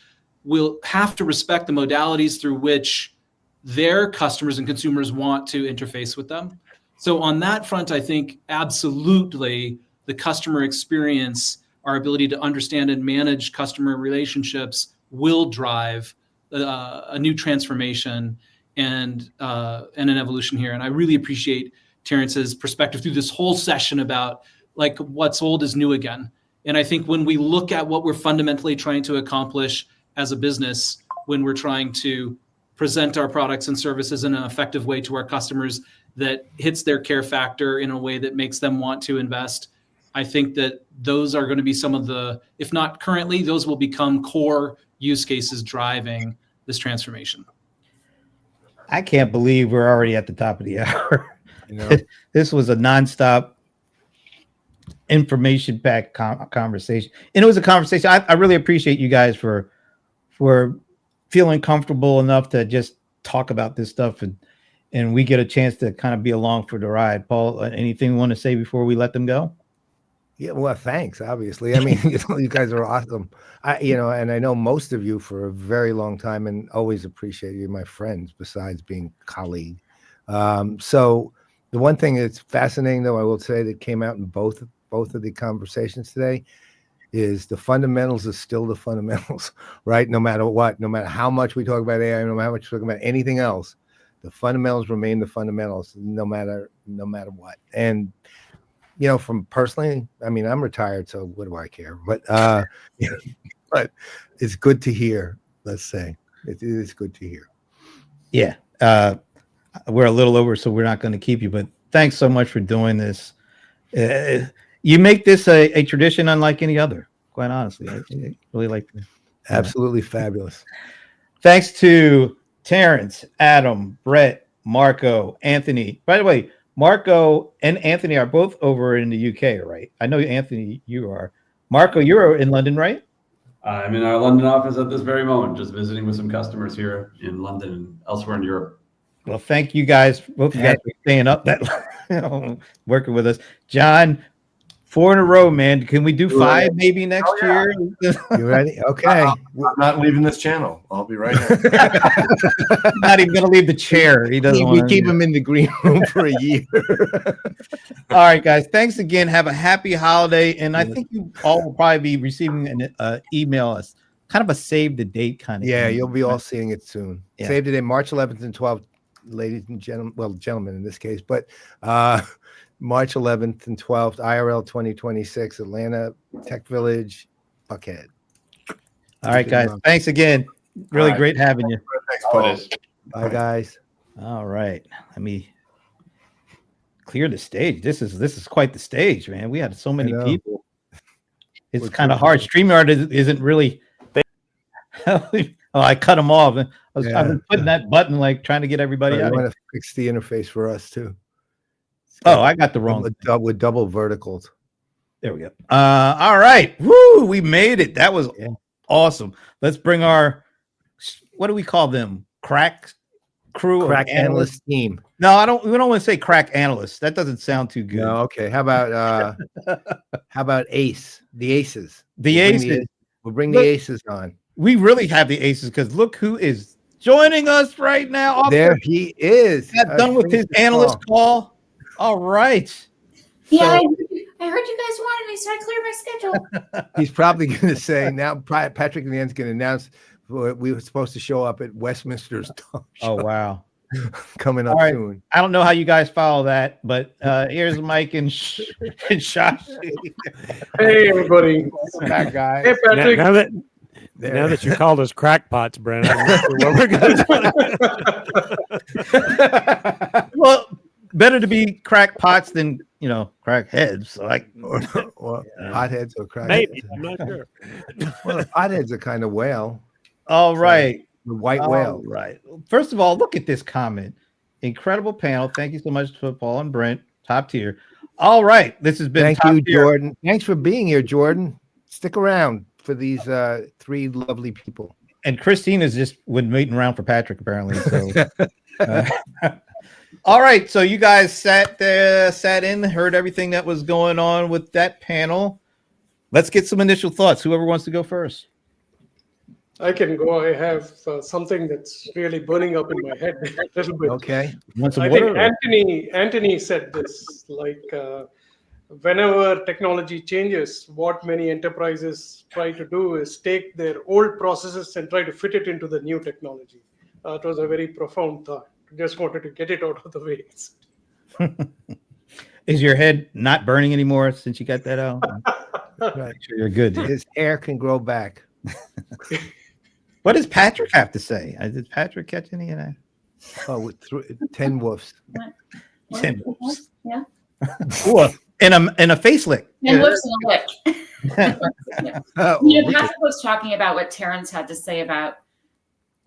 will have to respect the modalities through which their customers and consumers want to interface with them. So on that front, I think absolutely the customer experience, our ability to understand and manage customer relationships will drive a new transformation and an evolution here. And I really appreciate Terrence's perspective through this whole session about like what's old is new again. And I think when we look at what we're fundamentally trying to accomplish as a business, when we're trying to present our products and services in an effective way to our customers that hits their care factor in a way that makes them want to invest, I think that those are going to be some of the, if not currently, those will become core use cases driving this transformation. I can't believe we're already at the top of the hour. This was a nonstop information-packed conversation, and it was a conversation. I really appreciate you guys for feeling comfortable enough to just talk about this stuff, and we get a chance to kind of be along for the ride. Paul, anything you want to say before we let them go? Yeah, well, thanks. Obviously, I mean, you guys are awesome. And I know most of you for a very long time, and always appreciate you, my friends, besides being colleague. So the one thing that's fascinating, though, I will say that came out in both of the conversations today is the fundamentals is still the fundamentals, right? No matter what, no matter how much we talk about AI, no matter how much we talk about anything else, the fundamentals remain the fundamentals, no matter what. And from personally, I mean, I'm retired, so what do I care? But but it's good to hear. Let's say it is good to hear. Yeah, we're a little over, so we're not going to keep you. But thanks so much for doing this. You make this a tradition unlike any other. Quite honestly, I really like this. Absolutely fabulous. Thanks to Terrence, Adam, Brett, Marco, Anthony. By the way, Marco and Anthony are both over in the UK, right? I know Anthony, you are. Marco, you're in London, right? I'm in our London office at this very moment, just visiting with some customers here in London and elsewhere in Europe. Well, thank you guys, both of you guys, for staying up that working with us. John, 4 in a row, man. Can we do 5 maybe next year? You ready? Okay. I'm not leaving this channel. I'll be right here. Not even going to leave the chair. He doesn't want to keep him in the green room for a year. All right, guys. Thanks again. Have a happy holiday. And I think you all will probably be receiving an email, kind of a save the date kind of thing. You'll be all seeing it soon. Yeah. Save the date, March 11th and 12th, ladies and gentlemen. Well, gentlemen in this case, but March 11th and 12th, IRL 2026, Atlanta, Tech Village, Buckhead. All right, guys. Thanks again. Really great having you. Thanks, Paul. Bye, guys. All right. Let me clear the stage. This is quite the stage, man. We had so many know. people. It's kind of hard. StreamYard isn't really. Oh, I cut them off. I've been putting that button, like trying to get everybody I out. want to fix the interface for us too. Oh, I got the wrong with double verticals. There we go. All right. Woo, we made it. That was awesome. Let's bring our, what do we call them? Crack crew? Crack analyst team. No, we don't want to say crack analysts. That doesn't sound too good. No, okay. How about Ace? The Aces. We'll bring the Aces on. We really have the Aces because look who is joining us right now. There he is. Got done with his analyst call. All right. Yeah, I heard you guys wanted me, so I cleared my schedule. He's probably going to say now. Patrick in the end's going to announce we were supposed to show up at Westminster's talk show. Oh wow, coming up soon. I don't know how you guys follow that, but here's Mike and Shashi. Hey everybody, that guy. Hey Patrick. Now that you called us crackpots, Brent, I'm not sure what we're going to. Well, better to be crackpots than crackheads. So Potheads or crackheads. Maybe, I'm not sure. Well, the pothead's a kind of whale. All right, the white whale. Right. First of all, look at this comment. Incredible panel. Thank you so much to Paul and Brent. Top tier. All right, this has been. Thank top you, tier. Jordan. Thanks for being here, Jordan. Stick around for these three lovely people. And Christine has just been waiting around for Patrick, apparently. So, all right. So you guys sat in, heard everything that was going on with that panel. Let's get some initial thoughts. Whoever wants to go first. I can go. I have something that's really burning up in my head a little bit. Okay. I think Anthony said this, like whenever technology changes, what many enterprises try to do is take their old processes and try to fit it into the new technology. It was a very profound thought. Just wanted to get it out of the way. Is your head not burning anymore since you got that out? Right. Make sure you're good. His hair can grow back. What does Patrick have to say? Did Patrick catch any of that? Oh, with 10 woofs. 10 woofs. Yeah. Ooh, in a face lick. And lips and a lick. Patrick was talking about what Terrence had to say about,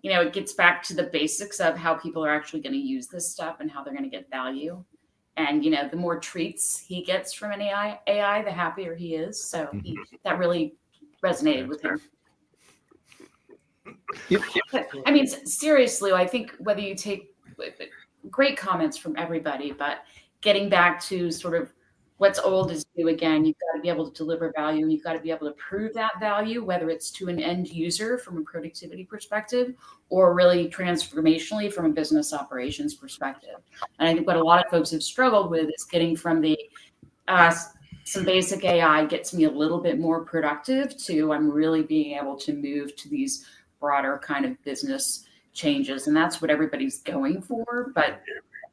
it gets back to the basics of how people are actually going to use this stuff and how they're going to get value. And, the more treats he gets from an AI, the happier he is. So that really resonated with him. I mean, seriously, I think whether you take great comments from everybody, but getting back to sort of what's old is new again, you've got to be able to deliver value and you've got to be able to prove that value, whether it's to an end user from a productivity perspective or really transformationally from a business operations perspective. And I think what a lot of folks have struggled with is getting from the some basic AI gets me a little bit more productive to I'm really being able to move to these broader kind of business changes. And that's what everybody's going for. But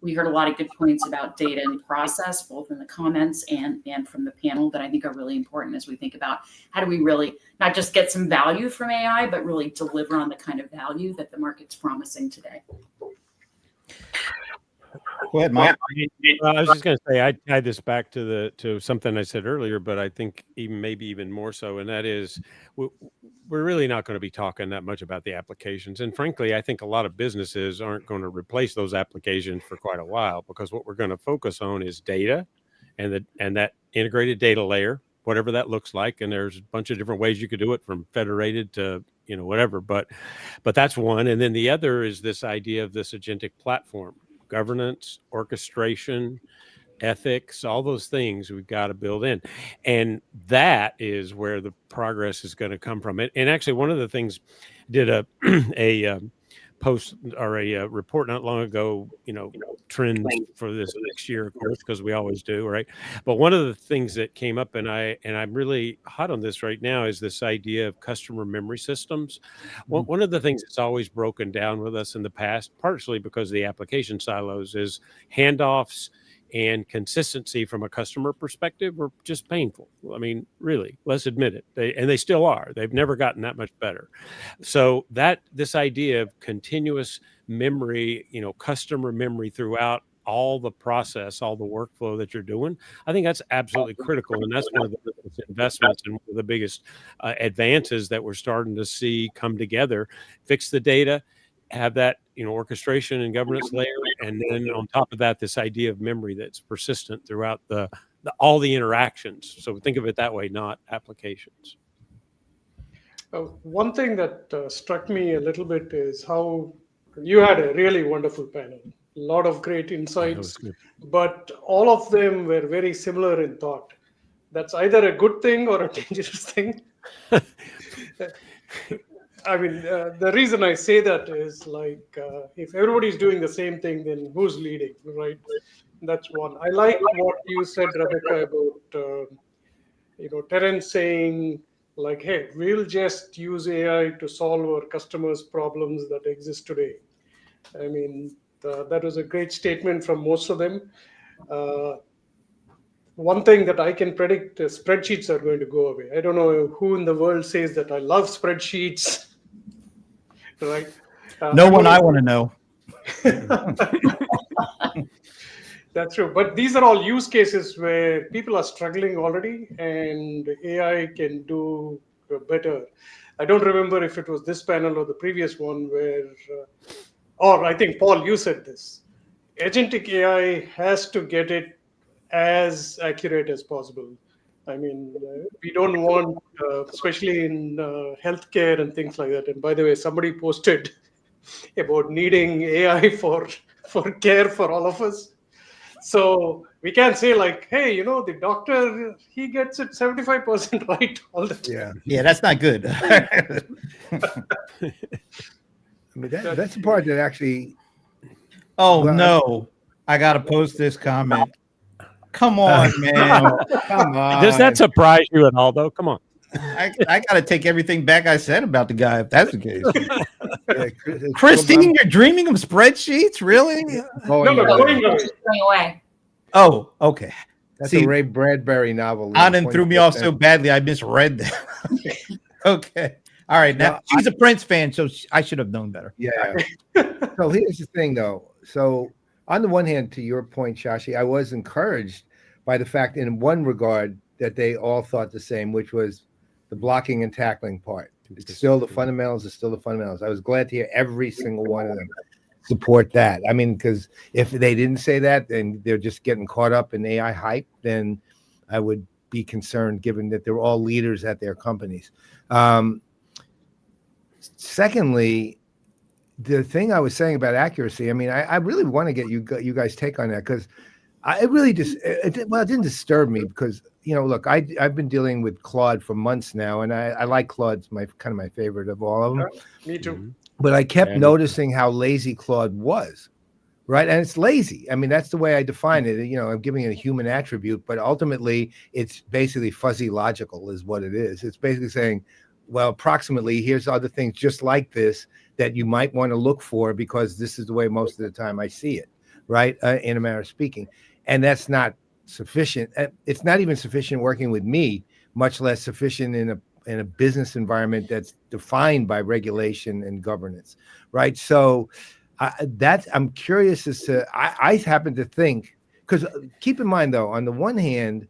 we heard a lot of good points about data and process, both in the comments and from the panel, that I think are really important as we think about how do we really not just get some value from AI, but really deliver on the kind of value that the market's promising today. Go ahead, Mike. I was just going to say I tied this back to something I said earlier, but I think maybe even more so, and that is we're really not going to be talking that much about the applications. And frankly, I think a lot of businesses aren't going to replace those applications for quite a while, because what we're going to focus on is data and that integrated data layer, whatever that looks like. And there's a bunch of different ways you could do it, from federated to whatever. But that's one. And then the other is this idea of this agentic platform. Governance, orchestration, ethics, all those things we've got to build in. And that is where the progress is going to come from. And actually, one of the things, did a post or a report not long ago, trends for this next year, of course, because we always do, right? But one of the things that came up, and I'm really hot on this right now, is this idea of customer memory systems. One of the things that's always broken down with us in the past, partially because of the application silos, is handoffs and consistency from a customer perspective were just painful. I mean, really, let's admit it. They still are. They've never gotten that much better. So this idea of continuous memory, customer memory throughout all the process, all the workflow that you're doing. I think that's absolutely critical, and that's one of the biggest investments and one of the biggest advances that we're starting to see come together. Fix the data, have that orchestration and governance layer, and then on top of that, this idea of memory that's persistent throughout all the interactions. So think of it that way, not applications. One thing that struck me a little bit is how you had a really wonderful panel, a lot of great insights, but all of them were very similar in thought. That's either a good thing or a dangerous thing. I mean, the reason I say that is like, if everybody's doing the same thing, then who's leading, right? That's one. I like what you said, Rebecca, about, Terence saying like, hey, we'll just use AI to solve our customers' problems that exist today. I mean, that was a great statement from most of them. One thing that I can predict is spreadsheets are going to go away. I don't know who in the world says that I love spreadsheets. Right. No one I want to know. That's true. But these are all use cases where people are struggling already and AI can do better. I don't remember if it was this panel or the previous one where, or I think, Paul, you said this. Agentic AI has to get it as accurate as possible. I mean, we don't want, especially in healthcare and things like that. And by the way, somebody posted about needing AI for care for all of us. So we can't say like, hey, the doctor, he gets it 75% right all the time. Yeah, that's not good. I mean, that's the part that actually. Oh, no. I got to post this comment. Come on, man. Come on. Does that surprise you at all, though? Come on. I got to take everything back I said about the guy, if that's the case. Christine, you're dreaming of spreadsheets? Really? Going away. Oh, okay. That's a Ray Bradbury novel. Anand threw me off so badly, I misread that. Okay. All right. Now, she's a Prince fan, so I should have known better. Yeah. So here's the thing, though. So on the one hand, to your point, Shashi, I was encouraged by the fact in one regard that they all thought the same, which was the blocking and tackling part. It's still the fundamentals. It's still the fundamentals. I was glad to hear every single one of them support that. I mean, because if they didn't say that and they're just getting caught up in AI hype, then I would be concerned, given that they're all leaders at their companies. Secondly, the thing I was saying about accuracy, I mean, I really want to get you guys' take on that, because it really it didn't disturb me because, look, I've been dealing with Claude for months now, and I like Claude's my favorite of all of them. Me too. But I kept noticing how lazy Claude was, right? And it's lazy. I mean, that's the way I define it. I'm giving it a human attribute, but ultimately it's basically fuzzy logical is what it is. It's basically saying, well, approximately, here's other things just like this that you might want to look for because this is the way most of the time I see it, right? In a manner of speaking. And that's not sufficient. It's not even sufficient working with me, much less sufficient in a business environment that's defined by regulation and governance, right? So I'm curious as to, I happen to think, because keep in mind though, on the one hand,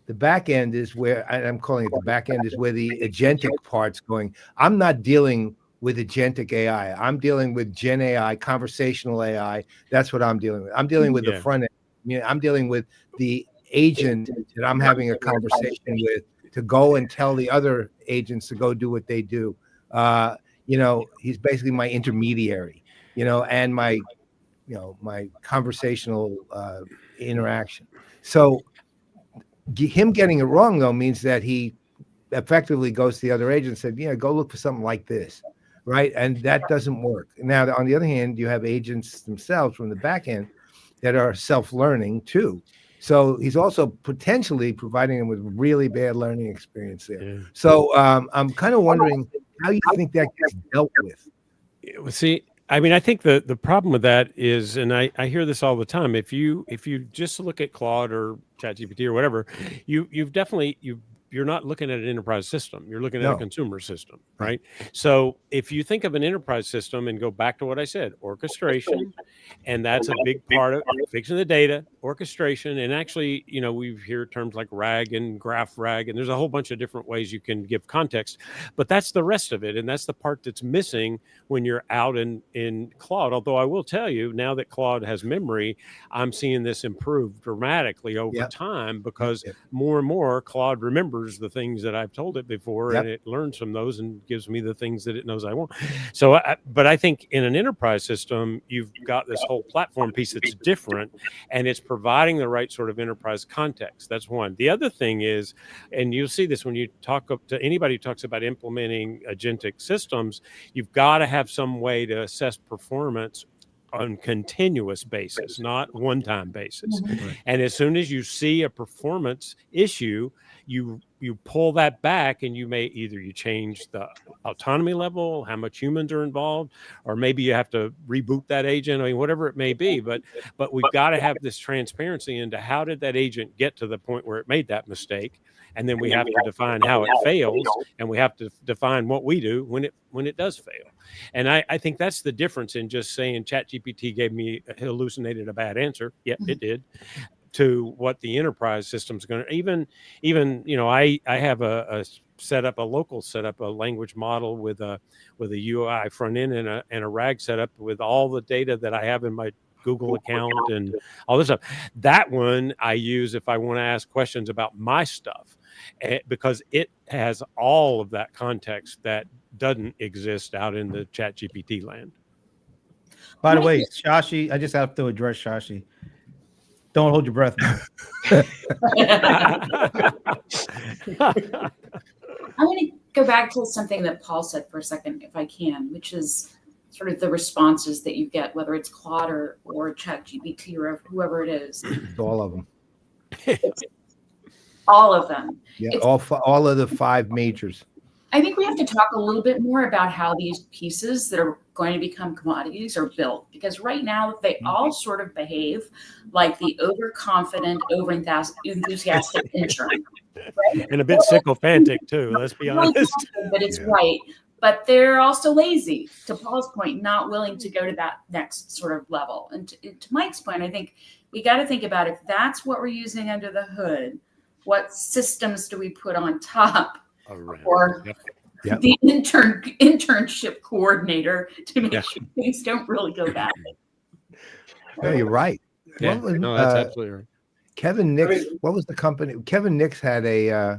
the back end is where I'm calling it the back end is where the agentic part's going. I'm not dealing with agentic AI. I'm dealing with Gen AI, conversational AI. That's what I'm dealing with. I'm dealing with the front end. I'm dealing with the agent that I'm having a conversation with to go and tell the other agents to go do what they do. He's basically my intermediary, and my conversational interaction. So him getting it wrong, though, means that he effectively goes to the other agent and said, go look for something like this, right? And that doesn't work. Now, on the other hand, you have agents themselves from the back end that are self-learning too. So he's also potentially providing them with really bad learning experience there. Yeah. So I'm kind of wondering how you think that gets dealt with. See, I mean, I think the problem with that is, and I hear this all the time. If you just look at Claude or ChatGPT or whatever, you've you're not looking at an enterprise system. You're looking at a No. consumer system, right? So if you think of an enterprise system and go back to what I said, orchestration, and that's a big part of fixing the data, orchestration, and actually, you know, we hear terms like RAG and graph RAG, and there's a whole bunch of different ways you can give context, but that's the rest of it. And that's the part that's missing when you're out in Claude. Although I will tell you, now that Claude has memory, I'm seeing this improve dramatically over time, because more and more Claude remembers the things that I've told it before, and it learns from those and gives me the things that it knows I want. So, but I think in an enterprise system, you've got this whole platform piece that's different, and it's providing the right sort of enterprise context. That's one. The other thing is, and you'll see this when you talk to anybody who talks about implementing agentic systems, you've got to have some way to assess performance on continuous basis, not one-time basis. And as soon as you see a performance issue, you pull that back, and you may either you change the autonomy level, how much humans are involved, or maybe you have to reboot that agent. I mean, whatever it may be, but we've got to have this transparency into how did that agent get to the point where it made that mistake. And then we have to define how it fails, and we have to define what we do when it does fail. And I think that's the difference in just saying ChatGPT gave me hallucinated a bad answer. Yep, it did. To what the enterprise system's going to even you know, I have a local setup, a language model with a UI front end and a RAG setup with all the data that I have in my Google account and all this stuff. That one I use if I want to ask questions about my stuff, because it has all of that context that doesn't exist out in the ChatGPT land. By the way, Shashi, I just have to address Shashi. Don't hold your breath. I want to go back to something that Paul said for a second, if I can, which is sort of the responses that you get, whether it's Claude or ChatGPT or whoever it is. All of them. All of them. Yeah, all of the 5 majors. I think we have to talk a little bit more about how these pieces that are going to become commodities are built, because right now they all sort of behave like the overconfident, over-enthusiastic intern. Right? And a bit sycophantic too, let's be honest. But it's right. But they're also lazy, to Paul's point, not willing to go to that next sort of level. And to Mike's point, I think we got to think about if that's what we're using under the hood, what systems do we put on top? Or the internship coordinator to make sure things don't really go badly. No, you're right. Yeah, no, that's absolutely right. Kevin Nix, what was the company? Kevin Nix had a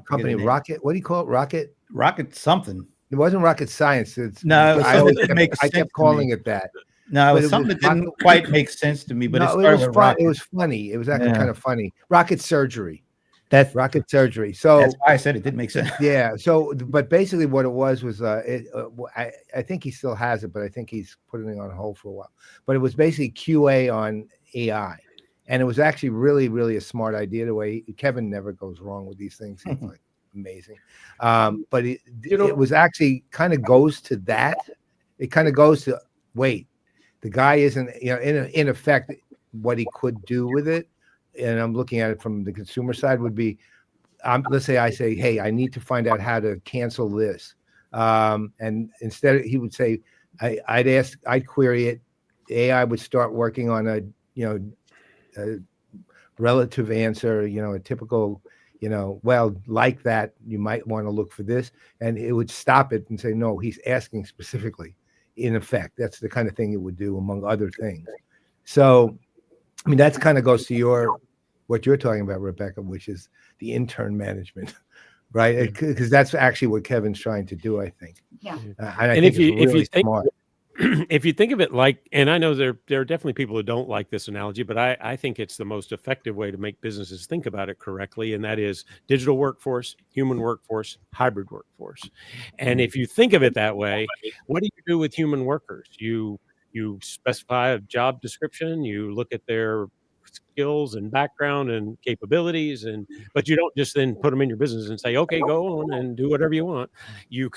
company, Rocket. What do you call it? Rocket something. It wasn't Rocket Science. I kept calling it that. No, it was something that didn't quite make sense to me, but no, it was funny. It was actually kind of funny. Rocket Surgery. That's Rocket Surgery. So that's why I said it didn't make sense. Yeah. So, but basically, what it was I think he still has it, but I think he's putting it on hold for a while. But it was basically QA on AI, and it was actually really, really a smart idea. The way Kevin never goes wrong with these things. He's like amazing. But it was actually kind of goes to that. It kind of goes to wait. The guy isn't, in effect, what he could do with it. And I'm looking at it from the consumer side would be, let's say I say, hey, I need to find out how to cancel this. And instead he would say, I'd query it. AI would start working on a relative answer, a typical, well, like that, you might want to look for this. And it would stop it and say, no, he's asking specifically. In effect, that's the kind of thing it would do, among other things. So, I mean, that kind of goes to what you're talking about, Rebecca, which is the intern management, right? Because that's actually what Kevin's trying to do, I think. Yeah. And if you think, if you think of it like, and I know there are definitely people who don't like this analogy, but I think it's the most effective way to make businesses think about it correctly, and that is digital workforce, human workforce, hybrid workforce. And if you think of it that way, what do you do with human workers? You specify a job description, you look at their skills and background and capabilities, but you don't just then put them in your business and say, okay, go on and do whatever you want. You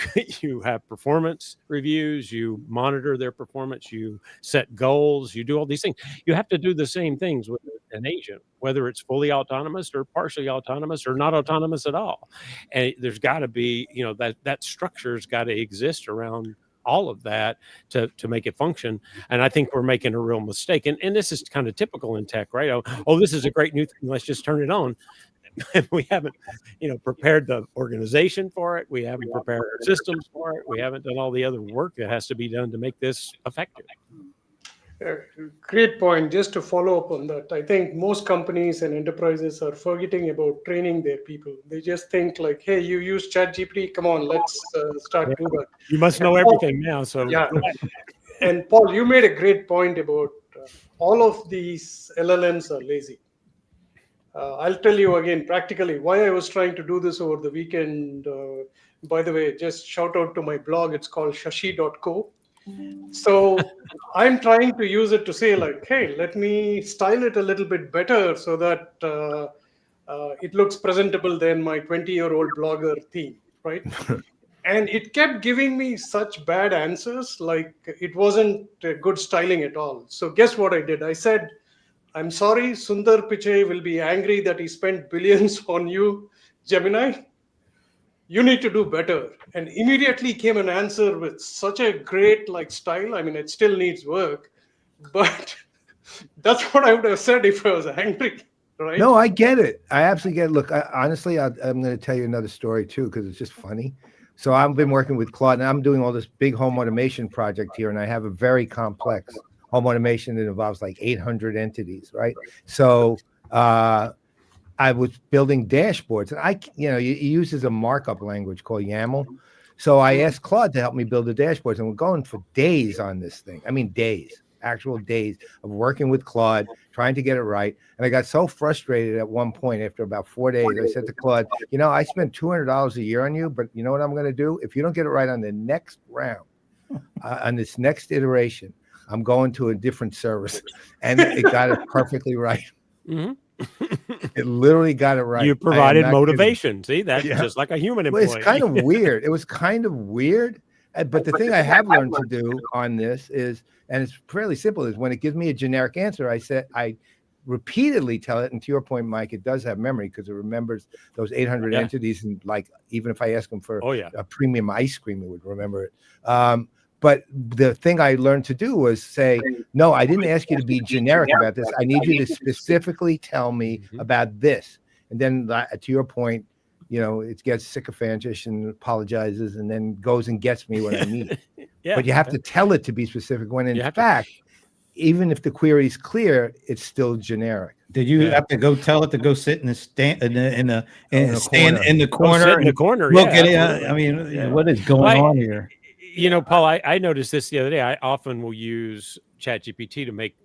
have performance reviews, you monitor their performance, you set goals, you do all these things. You have to do the same things with an agent, whether it's fully autonomous or partially autonomous or not autonomous at all. And there's got to be, that structure's got to exist around all of that to make it function. And I think we're making a real mistake. And this is kind of typical in tech, right? Oh, this is a great new thing. Let's just turn it on. We haven't, prepared the organization for it. We haven't prepared our systems for it. We haven't done all the other work that has to be done to make this effective. Great point. Just to follow up on that, I think most companies and enterprises are forgetting about training their people. They just think like, hey, you use ChatGPT, come on, let's start doing that. You must know everything now. So yeah. And Paul, you made a great point about all of these LLMs are lazy. I'll tell you again, practically, why I was trying to do this over the weekend. By the way, just shout out to my blog. It's called shashi.co. So I'm trying to use it to say like, hey, let me style it a little bit better so that it looks presentable than my 20-year-old blogger theme, right? And it kept giving me such bad answers, like it wasn't good styling at all. So guess what I did? I said, I'm sorry, Sundar Pichai will be angry that he spent billions on you, Gemini. You need to do better. And immediately came an answer with such a great style. I mean, it still needs work, but that's what I would have said if I was angry, right? No, I get it. I absolutely get it. Look, honestly, I'm going to tell you another story too, because it's just funny. So I've been working with Claude, and I'm doing all this big home automation project here, and I have a very complex home automation that involves like 800 entities, right? So I was building dashboards, and he uses a markup language called YAML. So I asked Claude to help me build the dashboards, and we're going for days on this thing. I mean, days, actual days of working with Claude, trying to get it right. And I got so frustrated at one point after about 4 days, I said to Claude, I spent $200 a year on you, but you know what I'm going to do? If you don't get it right on the next round, on this next iteration, I'm going to a different service. And it got it perfectly right. Mm-hmm. It literally got it right. You provided motivation. See, that's just like a human employee. Well, it's kind of weird. It was kind of weird. But the thing I have learned to do on this is, and it's fairly simple, is when it gives me a generic answer, I repeatedly tell it. And to your point, Mike, it does have memory because it remembers those 800 entities. And even if I ask them for a premium ice cream, it would remember it. But the thing I learned to do was say, no, I didn't ask you to be generic about this. I need you to specifically tell me about this. And then to your point, it gets sycophantish and apologizes and then goes and gets me what I need. But you have to tell it to be specific when in fact, even if the query is clear, it's still generic. Did you have to go tell it to go sit in the stand stand in the corner? Sit in the corner. Look at it. I mean, what is going on here? Paul, I noticed this the other day. I often will use ChatGPT to make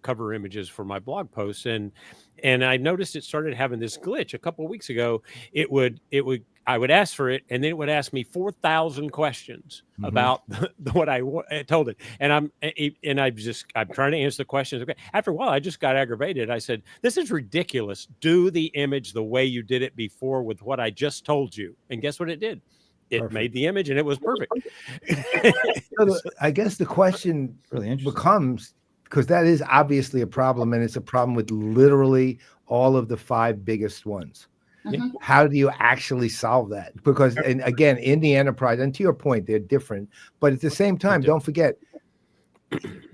cover images for my blog posts. And I noticed it started having this glitch a couple of weeks ago. I would ask for it, and then it would ask me 4,000 questions about what I told it. And I'm trying to answer the questions. Okay. After a while, I just got aggravated. I said, "This is ridiculous. Do the image the way you did it before with what I just told you." And guess what it did? It made the image, and it was perfect. I guess the question really becomes, because that is obviously a problem, and it's a problem with literally all of the 5 biggest ones. How do you actually solve that? Because, and again, in the enterprise, and to your point, they're different, but at the same time, don't forget,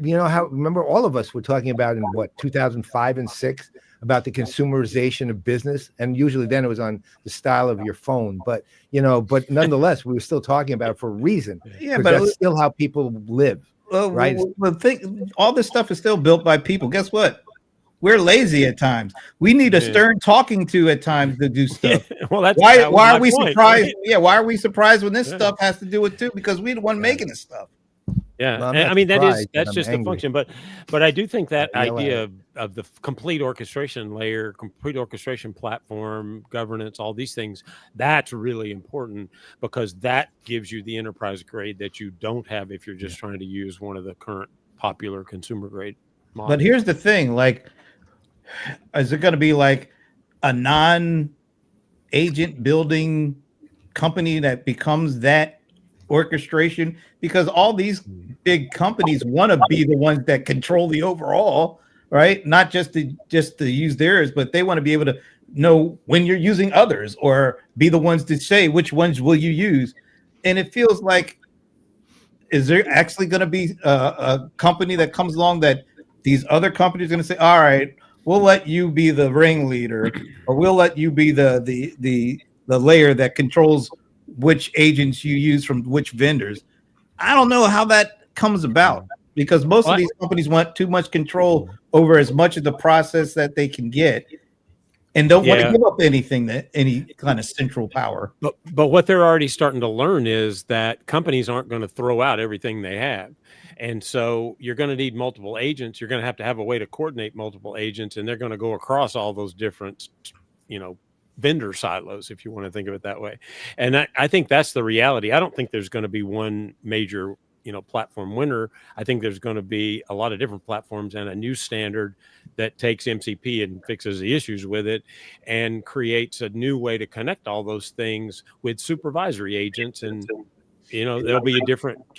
remember all of us were talking about in 2005 and 6 about the consumerization of business, and usually then it was on the style of your phone, but nonetheless, we were still talking about it for a reason. Yeah, but that's still how people live, right? Well, all this stuff is still built by people. Guess what? We're lazy at times. We need a stern talking to at times to do stuff. Well, that's why are we surprised? Right? Yeah, why are we surprised when this stuff has to do it too? Because we're the one making this stuff. Yeah, well, I mean that's just a function, but I do think that idea of the complete orchestration layer, complete orchestration platform, governance, all these things, that's really important because that gives you the enterprise grade that you don't have if you're just trying to use one of the current popular consumer grade models. But here's the thing, is it going to be like a non-agent building company that becomes that orchestration? Because all these big companies want to be the ones that control the overall, right? Not just to use theirs, but they want to be able to know when you're using others, or be the ones to say which ones will you use. And it feels like, is there actually going to be a company that comes along that these other companies are going to say, all right, we'll let you be the ringleader, or we'll let you be the layer that controls which agents you use from which vendors? I don't know how that comes about, because most of these companies want too much control over as much of the process that they can get, and don't want to give up anything, that any kind of central power. But what they're already starting to learn is that companies aren't going to throw out everything they have. And so you're going to need multiple agents. You're going to have a way to coordinate multiple agents, and they're going to go across all those different, vendor silos, if you want to think of it that way. And I think that's the reality. I don't think there's going to be one major, platform winner. I think there's going to be a lot of different platforms, and a new standard that takes MCP and fixes the issues with it and creates a new way to connect all those things with supervisory agents. And there'll be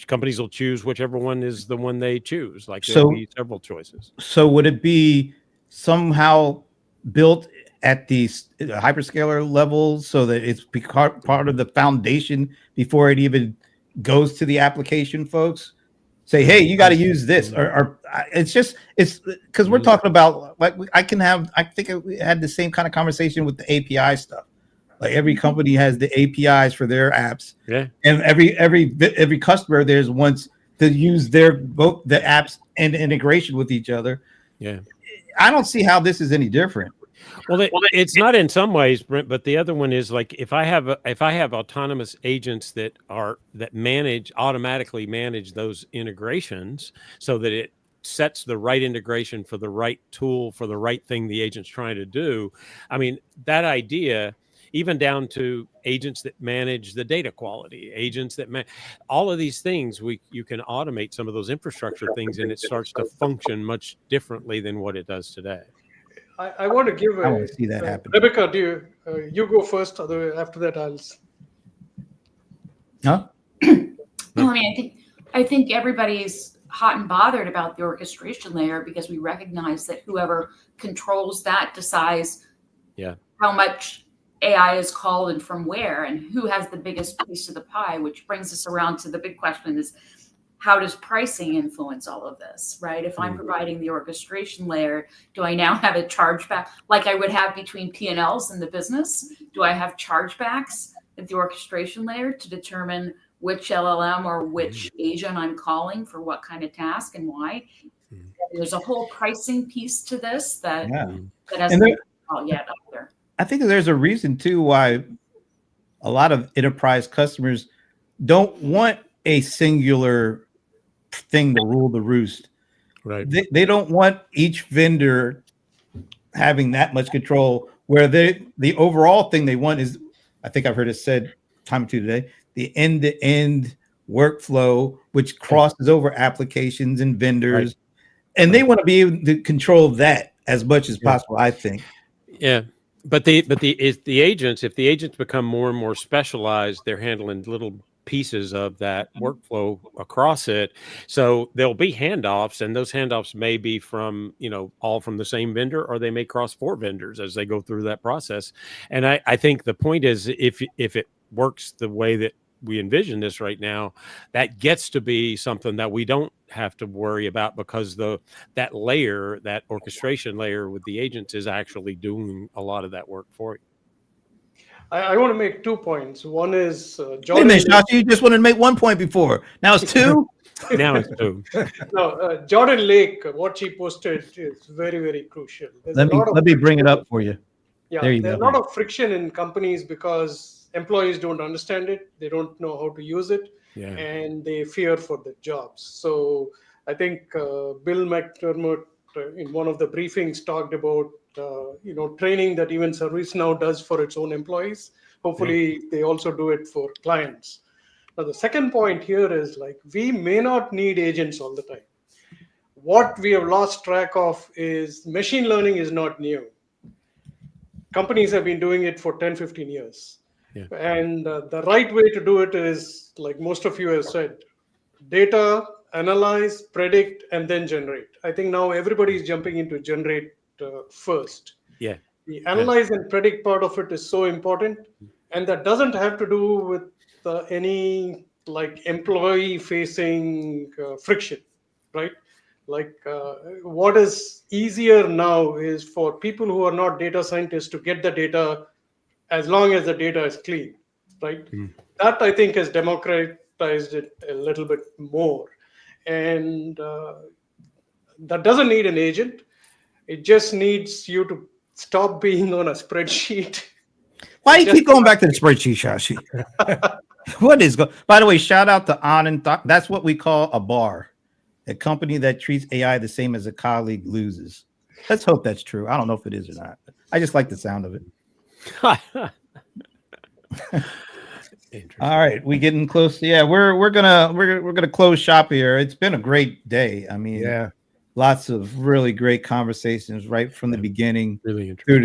companies will choose whichever one is the one they choose. Like there'll be several choices. So would it be somehow built at the hyperscaler level so that it's part of the foundation before it even goes to the application folks? Say, hey, you got to use this, or it's because we're talking about, like, I think we had the same kind of conversation with the API stuff. Like, every company has the APIs for their apps, and every customer there's wants to use both the apps and integration with each other. Yeah, I don't see how this is any different. Well, it's not in some ways, Brent, but the other one is, like, if I have autonomous agents that automatically manage those integrations, so that it sets the right integration for the right tool for the right thing the agent's trying to do. I mean, that idea, even down to agents that manage the data quality, agents that all of these things, you can automate some of those infrastructure things, and it starts to function much differently than what it does today. I want to give I want to see that happen. Rebecca, do you go first? After that, I'll. Huh? Well, I mean, I think everybody's hot and bothered about the orchestration layer, because we recognize that whoever controls that decides how much AI is called and from where, and who has the biggest piece of the pie, which brings us around to the big question is, how does pricing influence all of this, right? If I'm providing the orchestration layer, do I now have a chargeback like I would have between P&Ls in the business? Do I have chargebacks at the orchestration layer to determine which LLM or which agent I'm calling for what kind of task and why? There's a whole pricing piece to this that hasn't been yet up there. I think there's a reason too why a lot of enterprise customers don't want a singular thing to rule the roost. Right. They don't want each vendor having that much control, where the overall thing they want is, I think I've heard it said time or two today, the end-to-end workflow, which crosses over applications and vendors. And they want to be able to control that as much as possible, I think. Yeah. But the agents, if the agents become more and more specialized, they're handling little pieces of that workflow across it. So there'll be handoffs, and those handoffs may be from, all from the same vendor, or they may cross 4 vendors as they go through that process. And I think the point is, if it works the way that we envision this right now, that gets to be something that we don't have to worry about, because that orchestration layer with the agents is actually doing a lot of that work for you. I want to make 2 points. One is Wait a minute, Shashi, you just wanted to make 1 point before. Now it's 2? Now it's 2. No, Jordan Lake, what she posted is very, very crucial. Let me bring it up for you. Yeah, there you there's go. a lot of friction in companies because employees don't understand it. They don't know how to use it, and they fear for their jobs. So I think Bill McDermott in one of the briefings talked about training that even ServiceNow does for its own employees. Hopefully they also do it for clients. Now, the second point here is, like, we may not need agents all the time. What we have lost track of is machine learning is not new. Companies have been doing it for 10, 15 years. And the right way to do it is, like most of you have said, data analyze, predict, and then generate. I think now everybody is jumping into generate first. Yeah. The analyze and predict part of it is so important, and that doesn't have to do with any like employee facing friction, right? Like what is easier now is for people who are not data scientists to get the data as long as the data is clean, right? That I think has democratized it a little bit more, and that doesn't need an agent. It just needs you to stop being on a spreadsheet. Why do you keep going back to the spreadsheet, Shashi? What is go? By the way, shout out to Anand. That's what we call a bar, a company that treats AI the same as a colleague loses. Let's hope that's true. I don't know if it is or not. I just like the sound of it. All right, we getting close. Yeah, we're gonna close shop here. It's been a great day. I mean, yeah, lots of really great conversations right from the beginning really through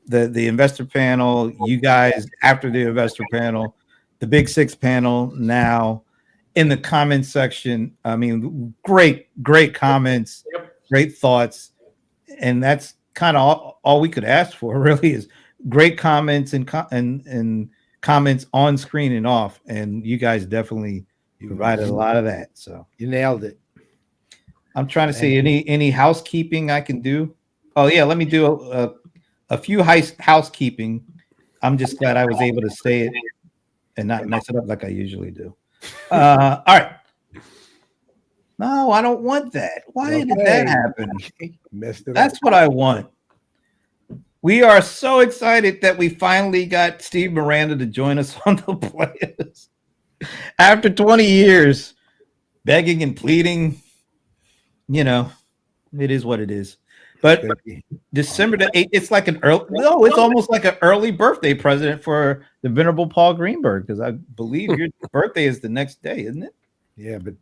the investor panel, you guys after the investor panel, the Big Six panel now, in the comments section. I mean, great comments, great thoughts, and that's kind of all we could ask for. Really, is great comments and comments on screen and off, and you guys definitely provided a lot of that. So you nailed it. I'm trying to see any housekeeping I can do. Oh yeah, let me do a few housekeeping. I'm just glad I was able to say it and not mess it up like I usually do. All right. No, I don't want that. Why did that happen? Messed it That's up. what I want. We are so excited that we finally got Steve Miranda to join us on the Playaz. After 20 years, begging and pleading, you know, it is what it is. But December the 8th, it's like it's almost like an early birthday present for the venerable Paul Greenberg, because I believe your birthday is the next day, isn't it? Yeah, but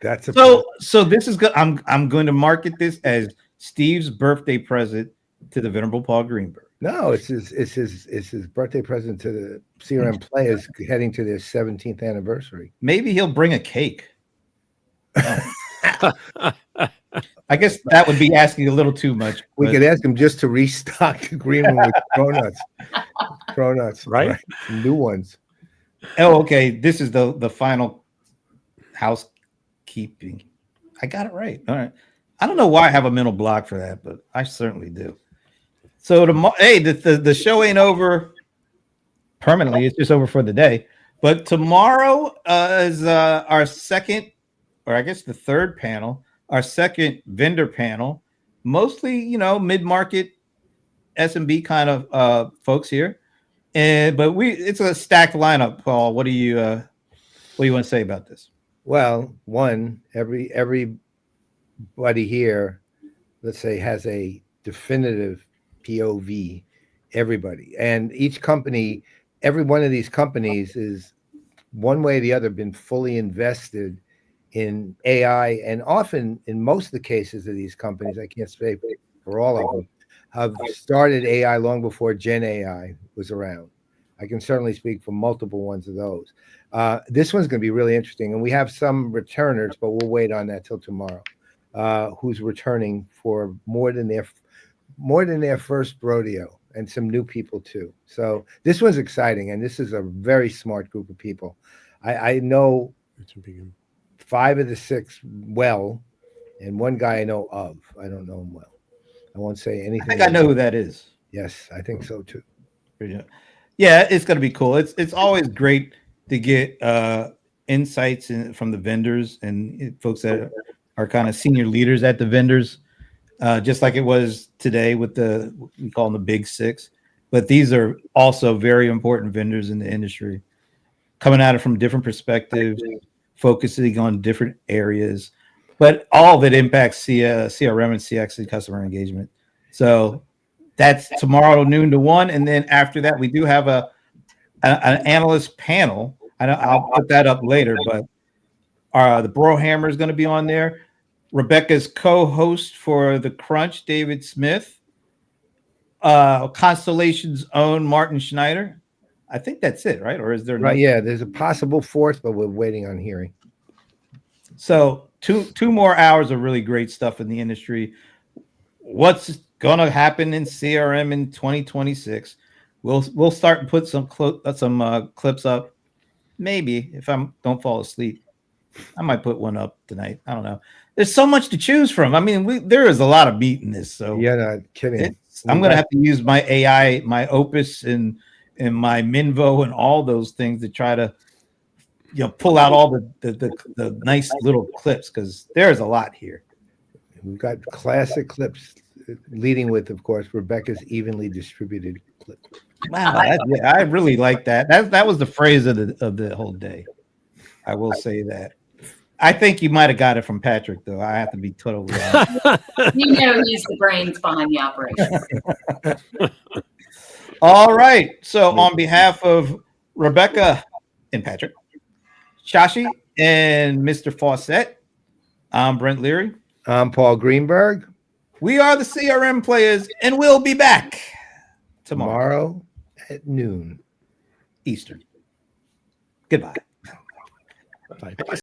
that's so this is good. I'm going to market this as Steve's birthday present to the venerable Paul Greenberg. No, it's his birthday present to the CRM Playaz heading to their 17th anniversary. Maybe he'll bring a cake. I guess that would be asking a little too much. We could ask him just to restock the green one with cronuts, right? New ones. Oh, okay. This is the final housekeeping. I got it right. All right. I don't know why I have a mental block for that, but I certainly do. So hey, the show ain't over permanently. It's just over for the day. But tomorrow is our second, or I guess the third panel. Our second vendor panel, mostly, mid-market SMB kind of folks here. But it's a stacked lineup, Paul. What do you want to say about this? Well, one, everybody here, let's say, has a definitive POV, everybody. And each company, every one of these companies is one way or the other been fully invested in AI, and often in most of the cases of these companies, I can't say for all of them, have started AI long before Gen AI was around. I can certainly speak for multiple ones of those. This one's going to be really interesting, and we have some returners, but we'll wait on that till tomorrow. Who's returning for more than their first rodeo, and some new people too. So this one's exciting, and this is a very smart group of people. I know 5 of the 6 well, and one guy I know of. I don't know him well. I won't say anything. I think I know who that is. Yes, I think so too. Yeah, it's going to be cool. It's always great to get insights from the vendors and folks that are kind of senior leaders at the vendors, just like it was today with we call them the Big Six. But these are also very important vendors in the industry, coming at it from different perspectives, focusing on different areas, but all of it impacts CRM and CX and customer engagement. So that's tomorrow noon to 1, and then after that we do have an analyst panel. I'll put that up later, but the Brohammer is going to be on there. Rebecca's co-host for the Crunch, David Smith. Constellation's own Martin Schneider. I think that's it, right? Or is there Right? Yeah, there's a possible fourth, but we're waiting on hearing. So two more hours of really great stuff in the industry. What's gonna happen in CRM in 2026? We'll start and put some clips up. Maybe if I don't fall asleep, I might put one up tonight. I don't know. There's so much to choose from. I mean, there is a lot of meat in this. So you're not kidding. I'm gonna have to use my AI, my Opus, and my Minvo, and all those things to try to pull out all the nice little clips, because there's a lot here. We've got classic clips, leading with, of course, Rebecca's evenly distributed clip. Wow, I really like that. That was the phrase of the whole day. I will say that. I think you might have got it from Patrick, though. I have to be totally honest. You know, he's the brains behind the operation. All right. So on behalf of Rebecca and Patrick, Shashi and Mr. Fawcett, I'm Brent Leary. I'm Paul Greenberg. We are the CRM Playaz, and we'll be back tomorrow at noon Eastern. Goodbye. Bye.